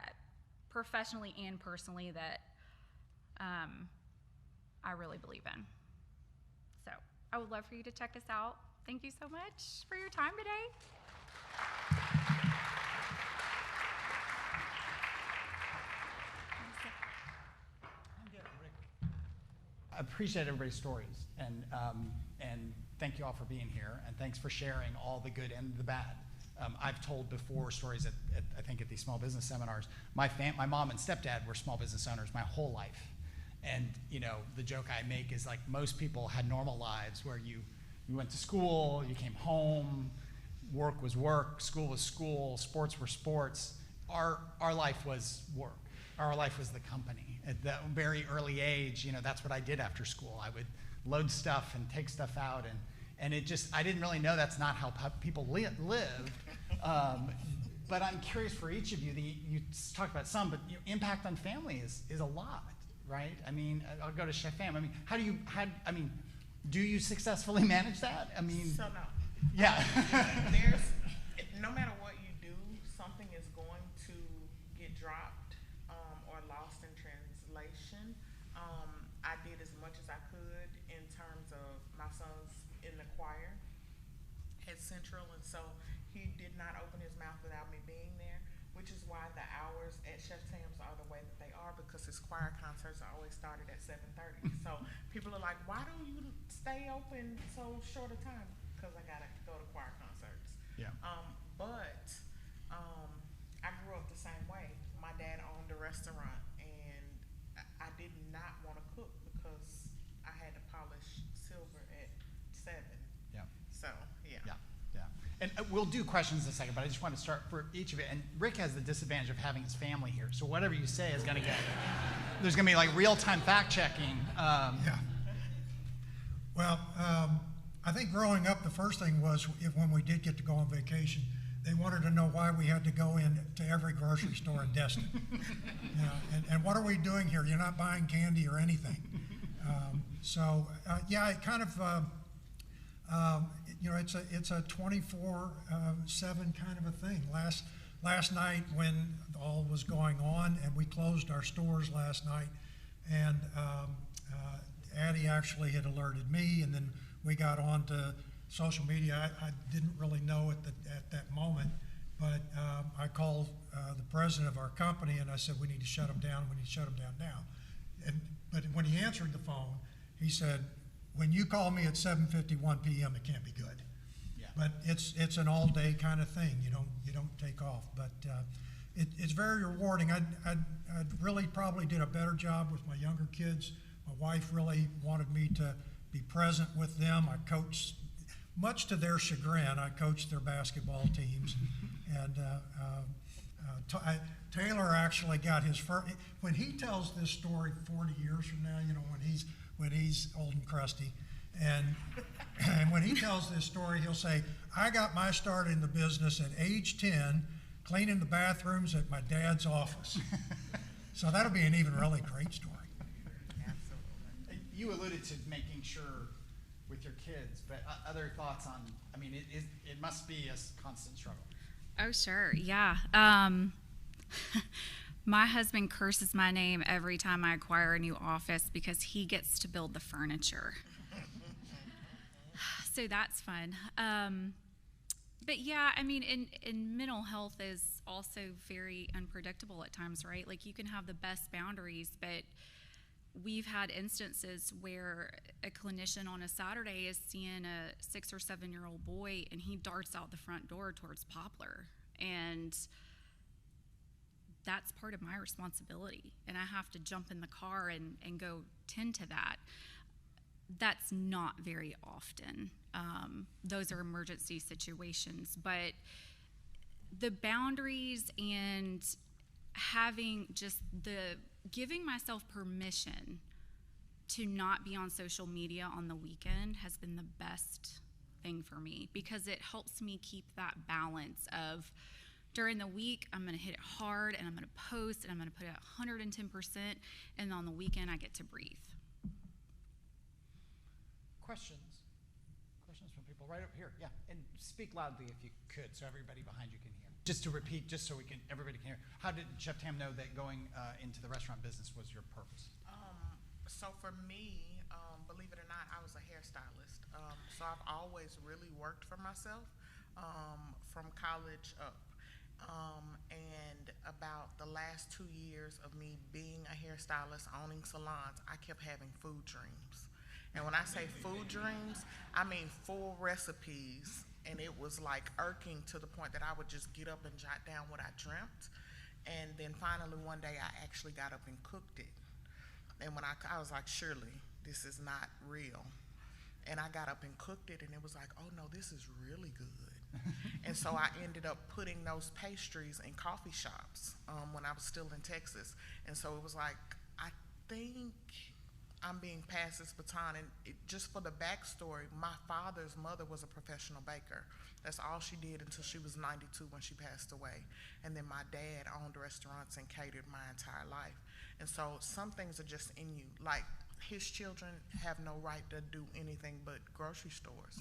professionally and personally, that I really believe in. So I would love for you to check us out. Thank you so much for your time today. I appreciate everybody's stories, and thank you all for being here, and thanks for sharing all the good and the bad. I've told before stories I think at these small business seminars. My mom and stepdad were small business owners my whole life, and you know, the joke I make is like most people had normal lives where you went to school, you came home, work was work, school was school, sports were sports. Our life was work. Our life was the company. At that very early age, you know, that's what I did after school. I would load stuff and take stuff out, and it just, I didn't really know that's not how people lived. But I'm curious for each of you, you talked about some, but impact on family is a lot, right? I mean, I'll go to Chef Fam. I mean, do you successfully manage that? I mean, So no. Yeah. No matter what you do, something is going to get dropped or lost in translation. I did as much as I could in terms of my son's in the choir at Central, and so he did not open his mouth without me being there, which is why the hours at Chef Sam's are the way that they are, because his choir concerts are always started at 7:30. So people are like, why do you stay open so short a time? Because I gotta go to choir concerts. Yeah. But I grew up the same way. My dad owned a restaurant, and I did not want to cook because I had to polish silver at 7. Yeah. So, yeah. Yeah. Yeah. And we'll do questions in a second, but I just want to start for each of it. And Rick has the disadvantage of having his family here, so whatever you say is going to there's going to be like real-time fact-checking. Yeah. Well, I think growing up, the first thing was when we did get to go on vacation, they wanted to know why we had to go in to every grocery store in Destin. And what are we doing here? You're not buying candy or anything. Yeah, it kind of, it's a 24/7 kind of a thing. Last night when all was going on, and we closed our stores last night, and Addie actually had alerted me, and then we got on to social media. I didn't really know at that moment, but I called the president of our company, and I said, we need to shut them down. We need to shut them down now. But when he answered the phone, he said, when you call me at 7:51 p.m., it can't be good. Yeah. But it's an all-day kind of thing. You don't take off. But it's very rewarding. I really probably did a better job with my younger kids. My wife really wanted me to be present with them. I coached, much to their chagrin, I coached their basketball teams. And Taylor actually got his first, when he tells this story 40 years from now, when he's old and crusty, and when he tells this story, he'll say, I got my start in the business at age 10, cleaning the bathrooms at my dad's office. So that'll be an even really great story. you alluded to making sure with your kids, but other thoughts on, I mean, it must be a constant struggle. Oh, sure. Yeah. My husband curses my name every time I acquire a new office because he gets to build the furniture. So that's fun. But yeah, I mean, in mental health is also very unpredictable at times, right? Like you can have the best boundaries, but we've had instances where a clinician on a Saturday is seeing a 6 or 7 year old boy and he darts out the front door towards Poplar. And that's part of my responsibility. And I have to jump in the car and go tend to that. That's not very often. Those are emergency situations. But the boundaries and having just giving myself permission to not be on social media on the weekend has been the best thing for me, because it helps me keep that balance of during the week I'm going to hit it hard and I'm going to post and I'm going to put it at 110%, and on the weekend I get to breathe. Questions from people right up here. Yeah, and speak loudly if you could so everybody behind you can hear. Just to repeat, just so everybody can hear. How did Chef Tam know that going into the restaurant business was your purpose? So for me, believe it or not, I was a hairstylist. So I've always really worked for myself from college up. And about the last 2 years of me being a hairstylist, owning salons, I kept having food dreams. And when I say food dreams, I mean full recipes. And it was like irking to the point that I would just get up and jot down what I dreamt. And then finally one day I actually got up and cooked it. And when I was like, surely this is not real. And I got up and cooked it, and it was like, oh no, this is really good. And so I ended up putting those pastries in coffee shops when I was still in Texas. And so it was like, I think I'm being passed this baton. And just for the backstory, my father's mother was a professional baker. That's all she did until she was 92 when she passed away. And then my dad owned restaurants and catered my entire life. And so some things are just in you. Like his children have no right to do anything but grocery stores.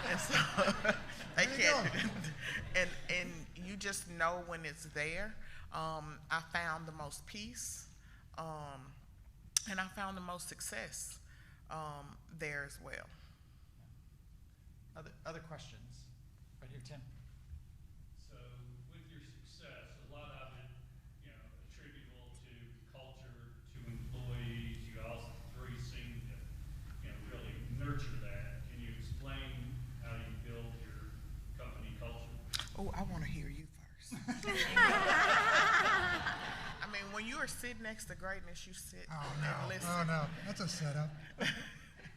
And so they can't. And you just know when it's there. I found the most peace. And I found the most success there as well. Other questions? Right here, Tim. So with your success, a lot of it, attributable to culture, to employees. You all three seem to, really nurture that. Can you explain how you build your company culture? Oh, I want to hear you first. I mean, when you are sitting next to greatness, you sit and listen. Oh, no, that's a setup.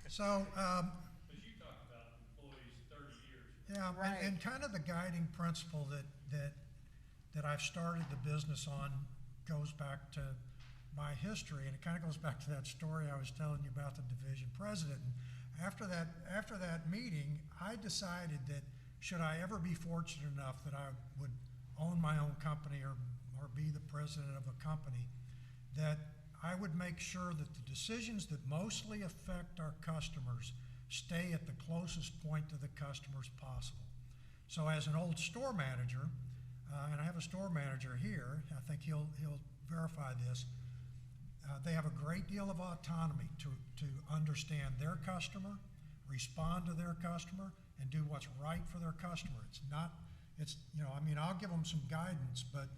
So, But you talked about employees 30 years ago. yeah, Right. and kind of the guiding principle that I've started the business on goes back to my history, and it kind of goes back to that story I was telling you about the division president. And after that meeting, I decided that should I ever be fortunate enough that I would own my own company or be the president of a company, that I would make sure that the decisions that mostly affect our customers stay at the closest point to the customers possible. So as an old store manager, and I have a store manager here, I think he'll verify this, they have a great deal of autonomy to understand their customer, respond to their customer, and do what's right for their customer. I'll give them some guidance, but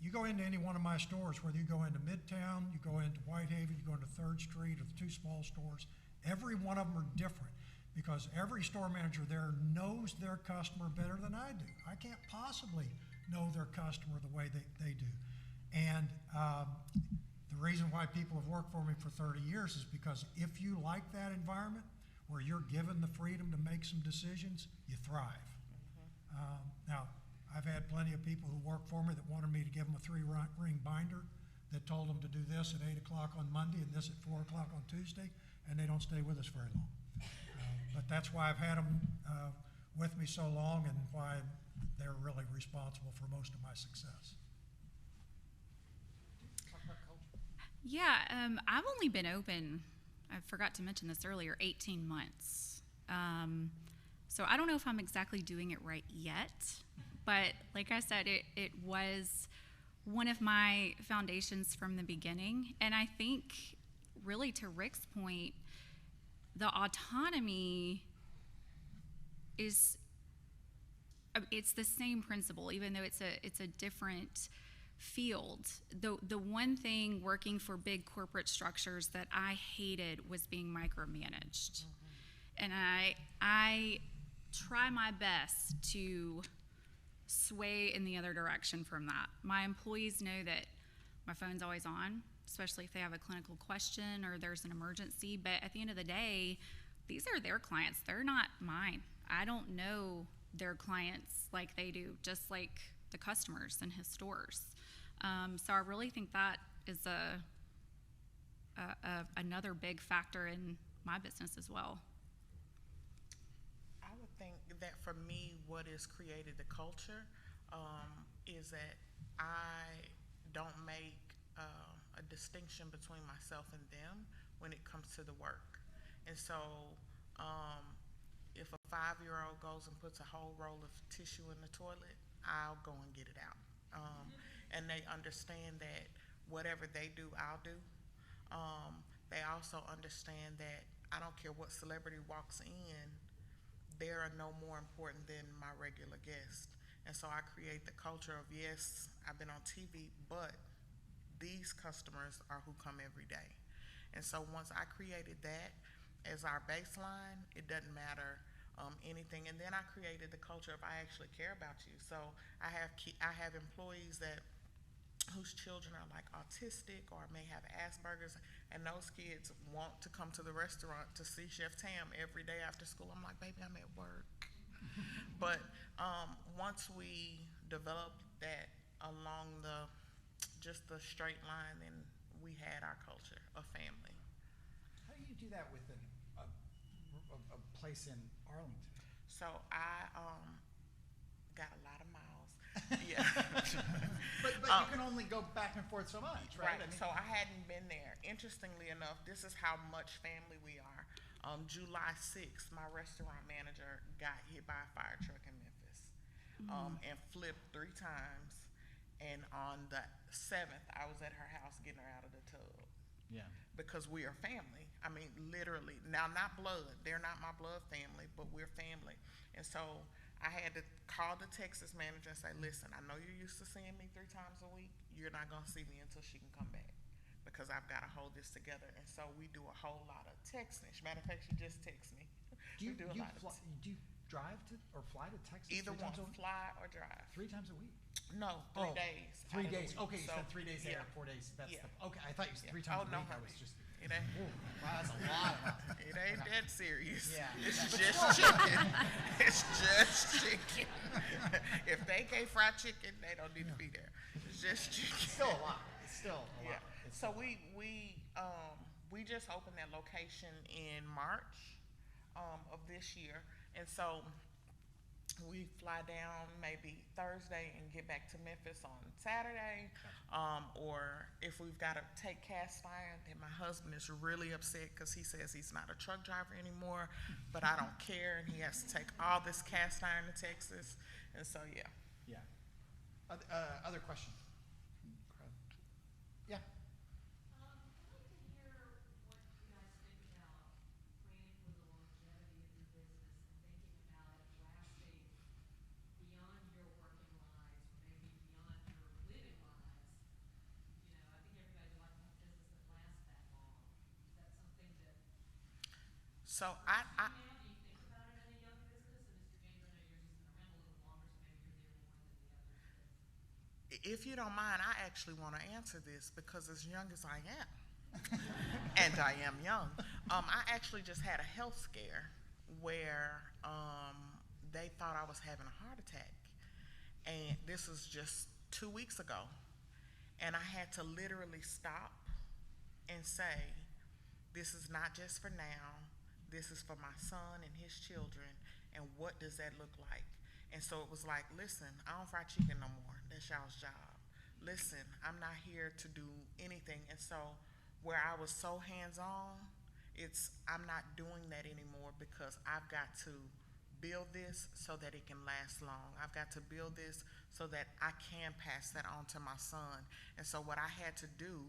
you go into any one of my stores, whether you go into Midtown, you go into Whitehaven, you go into 3rd Street, or the 2 small stores, every one of them are different because every store manager there knows their customer better than I do. I can't possibly know their customer the way they do. And the reason why people have worked for me for 30 years is because if you like that environment where you're given the freedom to make some decisions, you thrive. Now, I've had plenty of people who work for me that wanted me to give them a 3-ring binder that told them to do this at 8 o'clock on Monday and this at 4 o'clock on Tuesday, and they don't stay with us very long. But that's why I've had them with me so long and why they're really responsible for most of my success. Talk about culture. Yeah, I've only been open, I forgot to mention this earlier, 18 months. So I don't know if I'm exactly doing it right yet, but like I said, it was one of my foundations from the beginning. And I think, really to Rick's point, the autonomy is, it's the same principle, even though it's a different field. The one thing working for big corporate structures that I hated was being micromanaged. And I try my best to sway in the other direction from that. My employees know that my phone's always on, especially if they have a clinical question or there's an emergency. But at the end of the day, these are their clients. They're not mine. I don't know their clients like they do, just like the customers in his stores. So I really think that is another big factor in my business as well. I would think that for me, what has created the culture is that I don't make a distinction between myself and them when it comes to the work. And so if a 5-year-old goes and puts a whole roll of tissue in the toilet, I'll go and get it out. And they understand that whatever they do, I'll do. They also understand that I don't care what celebrity walks in, they are no more important than my regular guest. And so I create the culture of, yes, I've been on TV, but these customers are who come every day. And so once I created that as our baseline, it doesn't matter anything. And then I created the culture of, I actually care about you. So I have employees whose children are like autistic or may have Asperger's, and those kids want to come to the restaurant to see Chef Tam every day after school. I'm like, baby, I'm at work. But once we developed that along just the straight line, then we had our culture of family. How do you do that with a place in Arlington? So I got a lot of miles. Yeah. But you can only go back and forth so much, right? Right. So I hadn't been there. Interestingly enough, this is how much family we are. July 6th, my restaurant manager got hit by a fire truck in Memphis and flipped 3 times. And on the 7th, I was at her house getting her out of the tub. Yeah. Because we are family. I mean, literally. Now, not blood. They're not my blood family, but we're family. And so I had to call the Texas manager and say, listen, I know you're used to seeing me 3 times a week. You're not going to see me until she can come back because I've got to hold this together. And so we do a whole lot of texting. As a matter of fact, she just texted me. Do you drive to or fly to Texas? Either one, fly or drive. 3 times a week? No, 3 days. 3 days. Okay, so, you spent 3 days there, 4 days. That's okay. I thought you said 3 times a week. I was just. It ain't. Wow, that's a lot. It ain't that serious. Yeah. It's just chicken. It's just chicken. If they can't fry chicken, they don't need to be there. It's just chicken. It's still a lot. It's still a lot. So we just opened that location in March of this year, and so we fly down maybe Thursday and get back to Memphis on Saturday, or if we've got to take cast iron, then my husband is really upset because he says he's not a truck driver anymore, but I don't care, and he has to take all this cast iron to Texas, and so Yeah. Other question? Yeah. So if you don't mind, I actually want to answer this because as young as I am, and I am young, I actually just had a health scare where they thought I was having a heart attack. And this was just 2 weeks ago. And I had to literally stop and say, this is not just for now. This is for my son and his children, and what does that look like? And so it was like, listen, I don't fry chicken no more. That's y'all's job. Listen, I'm not here to do anything. And so where I was so hands-on, I'm not doing that anymore because I've got to build this so that it can last long. I've got to build this so that I can pass that on to my son. And so what I had to do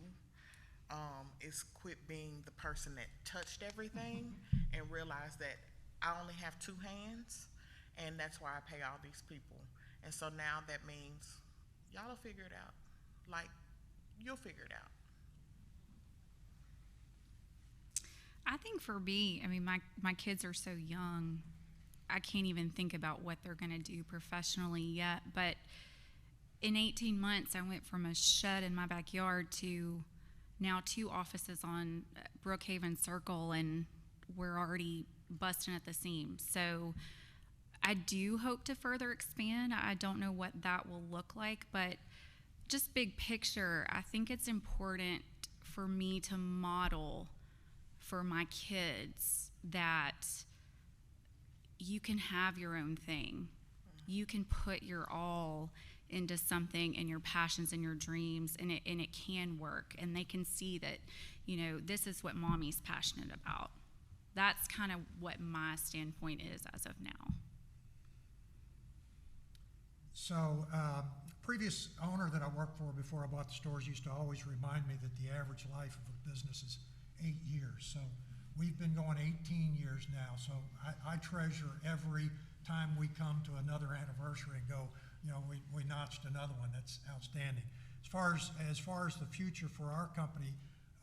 is quit being the person that touched everything and realize that I only have two hands, and that's why I pay all these people. And so now that means y'all will figure it out. Like, you'll figure it out. I think for me, I mean, my kids are so young, I can't even think about what they're going to do professionally yet. But in 18 months, I went from a shed in my backyard to now 2 offices on Brookhaven Circle, and we're already busting at the seams. So I do hope to further expand. I don't know what that will look like, but just big picture, I think it's important for me to model for my kids that you can have your own thing. You can put your all into something, and your passions and your dreams, and it can work, and they can see that, you know, this is what mommy's passionate about. That's kind of what my standpoint is as of now. So, previous owner that I worked for before I bought the stores used to always remind me that the average life of a business is 8 years. So we've been going 18 years now. So I treasure every time we come to another anniversary and go, you know, we notched another one. That's outstanding. As far as the future for our company,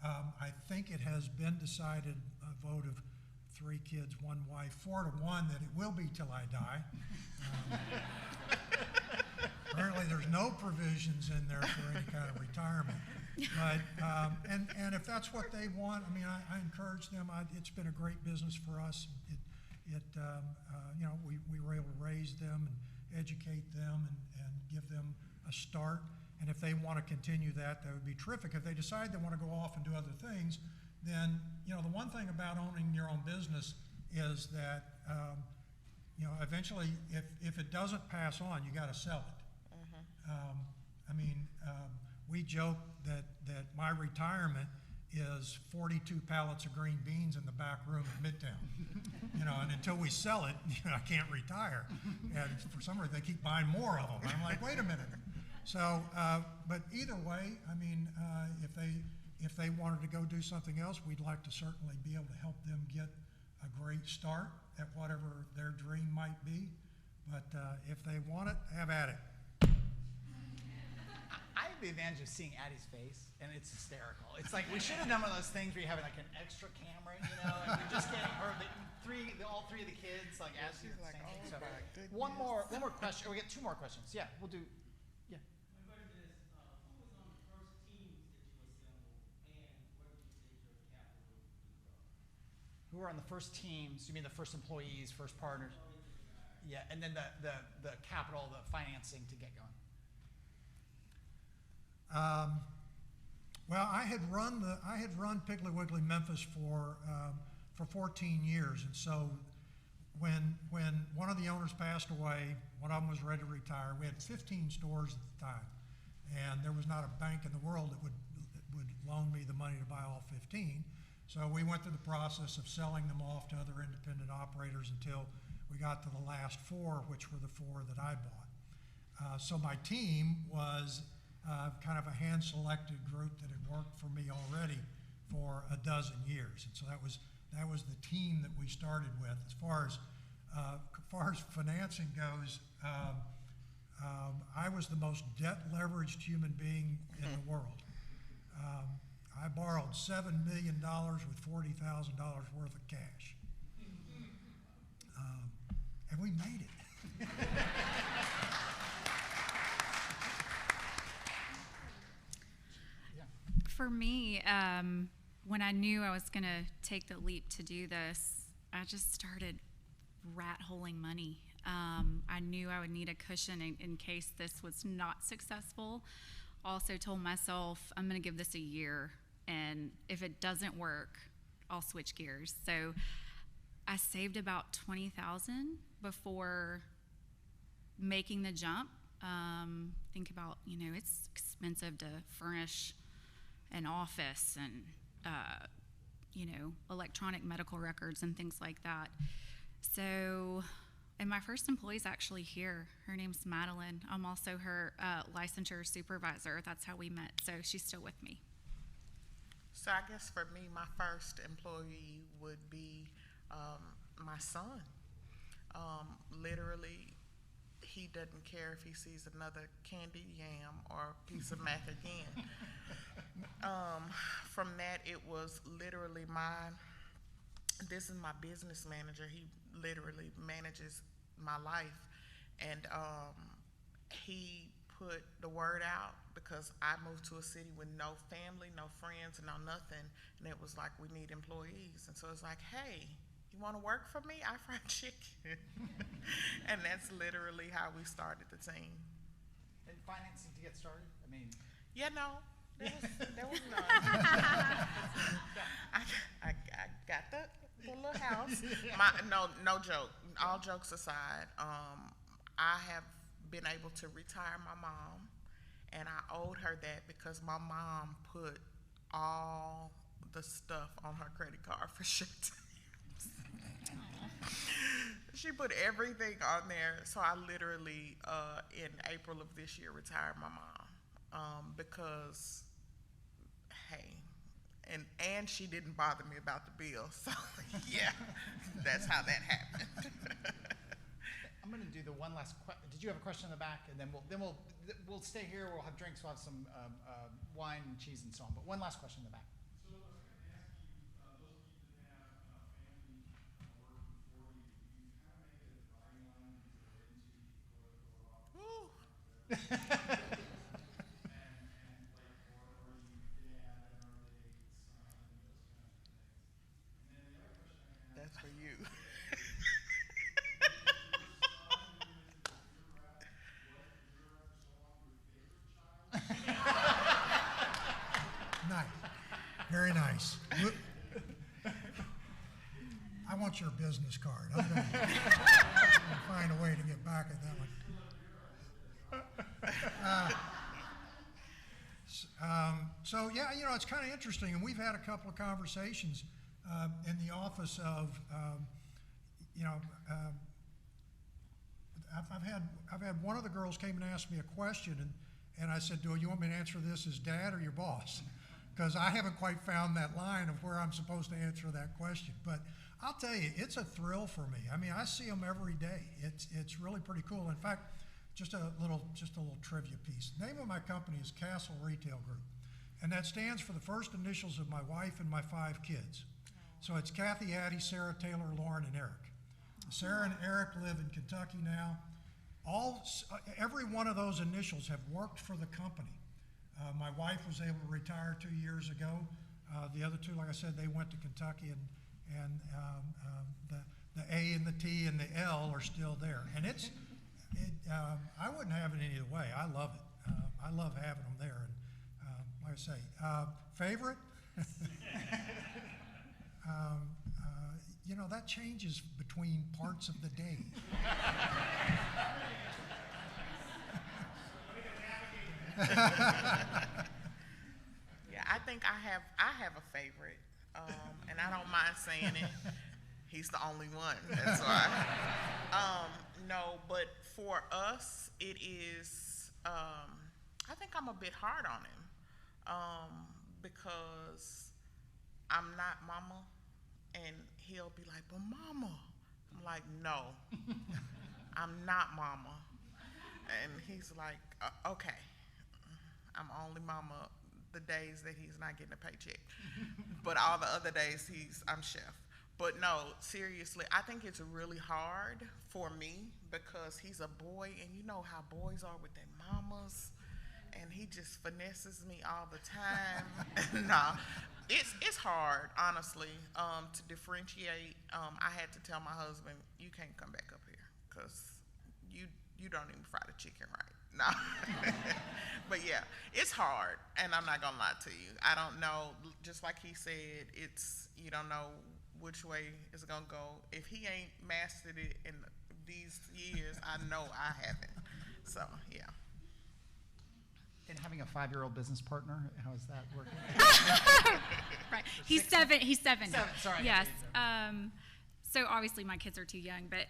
I think it has been decided, a vote of 3 kids, 1 wife, 4-1, that it will be till I die. Apparently there's no provisions in there for any kind of retirement. But, and if that's what they want, I mean, I encourage them. It's been a great business for us. You know, we were able to raise them and educate them and give them a start. And if they want to continue that, that would be terrific. If they decide they want to go off and do other things, then, you know, the one thing about owning your own business is that, you know, eventually, if it doesn't pass on, you got to sell it. I mean, we joke that my retirement is 42 pallets of green beans in the back room at Midtown. You know, and until we sell it, you know, I can't retire. And for some reason, they keep buying more of them. I'm like, wait a minute. So, but either way, I mean, if they wanted to go do something else, we'd like to certainly be able to help them get a great start at whatever their dream might be. But if they want it, have at it. I have the advantage of seeing Addie's face, and it's hysterical. It's like we should have done one of those things where you have like an extra camera, you know, and you're just getting her. All three of the kids like ask you the same thing. So one more question. Or we get 2 more questions. Yeah, we'll do. Yeah. My question is, who was on the first teams that you assembled, and where would you say your capital grew from? Who are on the first teams? You mean the first employees, first partners? Yeah, and then the capital, the financing to get going. Well, I had run Piggly Wiggly Memphis for 14 years, and so when one of the owners passed away, one of them was ready to retire. We had 15 stores at the time, and there was not a bank in the world that would loan me the money to buy all 15. So we went through the process of selling them off to other independent operators until we got to the last 4, which were the 4 that I bought. So my team was kind of a hand-selected group that had worked for me already for a dozen years, and so that was the team that we started with. As far as financing goes, I was the most debt-leveraged human being in the world. I borrowed $7 million with $40,000 worth of cash, and we made it. For me, when I knew I was going to take the leap to do this, I just started rat-holing money. I knew I would need a cushion in case this was not successful. Also told myself, I'm going to give this a year, and if it doesn't work, I'll switch gears. So I saved about $20,000 before making the jump. Think about, you know, it's expensive to furnish an office and electronic medical records and things like that. So, and my first employee is actually here. Her name's Madeline. I'm also her licensure supervisor. That's how we met. So she's still with me. So I guess for me, my first employee would be my son. Literally, he doesn't care if he sees another candy yam or piece of mac again. From that, it was literally this is my business manager. He literally manages my life. And he put the word out because I moved to a city with no family, no friends, no nothing. And it was like, we need employees. And so it's like, hey, you want to work for me? I fry chicken. And that's literally how we started the team. And financing to get started? I mean, Yeah, no, there was none. I got the little house. No joke. All jokes aside, I have been able to retire my mom, and I owed her that because my mom put all the stuff on her credit card for shit. She put everything on there, so I literally, in April of this year, retired my mom because, hey, and she didn't bother me about the bill, so yeah, that's how that happened. I'm going to do the one last question. Did you have a question in the back? And then we'll stay here. We'll have drinks. We'll have some wine and cheese and so on. But one last question in the back. So I was going to ask you, those of you that have family working for you, do you kind of make a dividing line when you go into the political office? Woo. And like, or are you dad and are they son and those kinds of things? And then the other question I have. That's for you. Nice. Very nice. I want your business card. I'm going to find a way to get back at that one. So yeah, it's kind of interesting, and we've had a couple of conversations in the office of, I've had one of the girls came and asked me a question, and I said, do you want me to answer this as dad or your boss? Because I haven't quite found that line of where I'm supposed to answer that question. But I'll tell you, it's a thrill for me. I mean, I see them every day. It's really pretty cool. In fact, just a little trivia piece. The name of my company is Castle Retail Group, and that stands for the first initials of my wife and my 5 kids. So it's Kathy, Addie, Sarah, Taylor, Lauren, and Eric. Sarah and Eric live in Kentucky now. Every one of those initials have worked for the company. My wife was able to retire 2 years ago. The other 2, like I said, they went to Kentucky, and the A and the T and the L are still there. And I wouldn't have it any other way. I love it. I love having them there. And like I say, favorite? That changes between parts of the day. Yeah, I think I have a favorite, and I don't mind saying it. He's the only one. That's why. No, but for us, it is. I think I'm a bit hard on him because I'm not mama, and he'll be like, "But mama," I'm like, "No, I'm not mama," and he's like, "Okay." I'm only mama the days that he's not getting a paycheck. But all the other days I'm chef. But no, seriously, I think it's really hard for me because he's a boy, and you know how boys are with their mamas, and he just finesses me all the time. Nah, it's hard, honestly, to differentiate. I had to tell my husband, you can't come back up here because you don't even fry the chicken right. No. But yeah, it's hard, and I'm not gonna lie to you. I don't know, just like he said, you don't know which way it's gonna go. If he ain't mastered it in these years, I know I haven't. So yeah. And having a 5-year-old business partner, how is that working? Right. He's 7. He's 7. now. 7, sorry. Yes. So obviously my kids are too young, but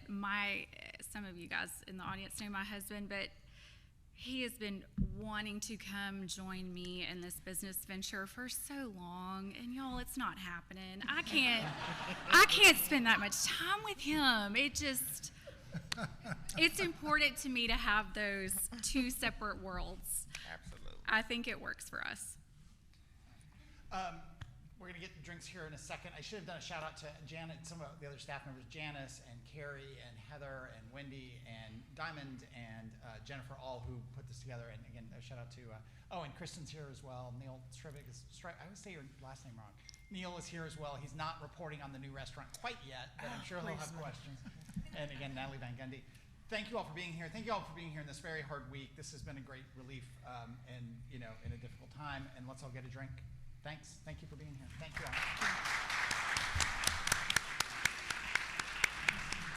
some of you guys in the audience know my husband, but he has been wanting to come join me in this business venture for so long, and y'all, it's not happening. I can't spend that much time with him. It's important to me to have those two separate worlds. Absolutely. I think it works for us. We're going to get the drinks here in a second. I should have done a shout out to Janet, some of the other staff members, Janice and Carrie and Heather and Wendy and Diamond and Jennifer, all who put this together. And again, a shout out to, and Kristen's here as well. Neil Strivik I always say your last name wrong. Neil is here as well. He's not reporting on the new restaurant quite yet, but I'm sure he'll have questions. And again, Natalie Van Gundy. Thank you all for being here. Thank you all for being here in this very hard week. This has been a great relief in a difficult time. And let's all get a drink. Thanks. Thank you for being here. Thank you all.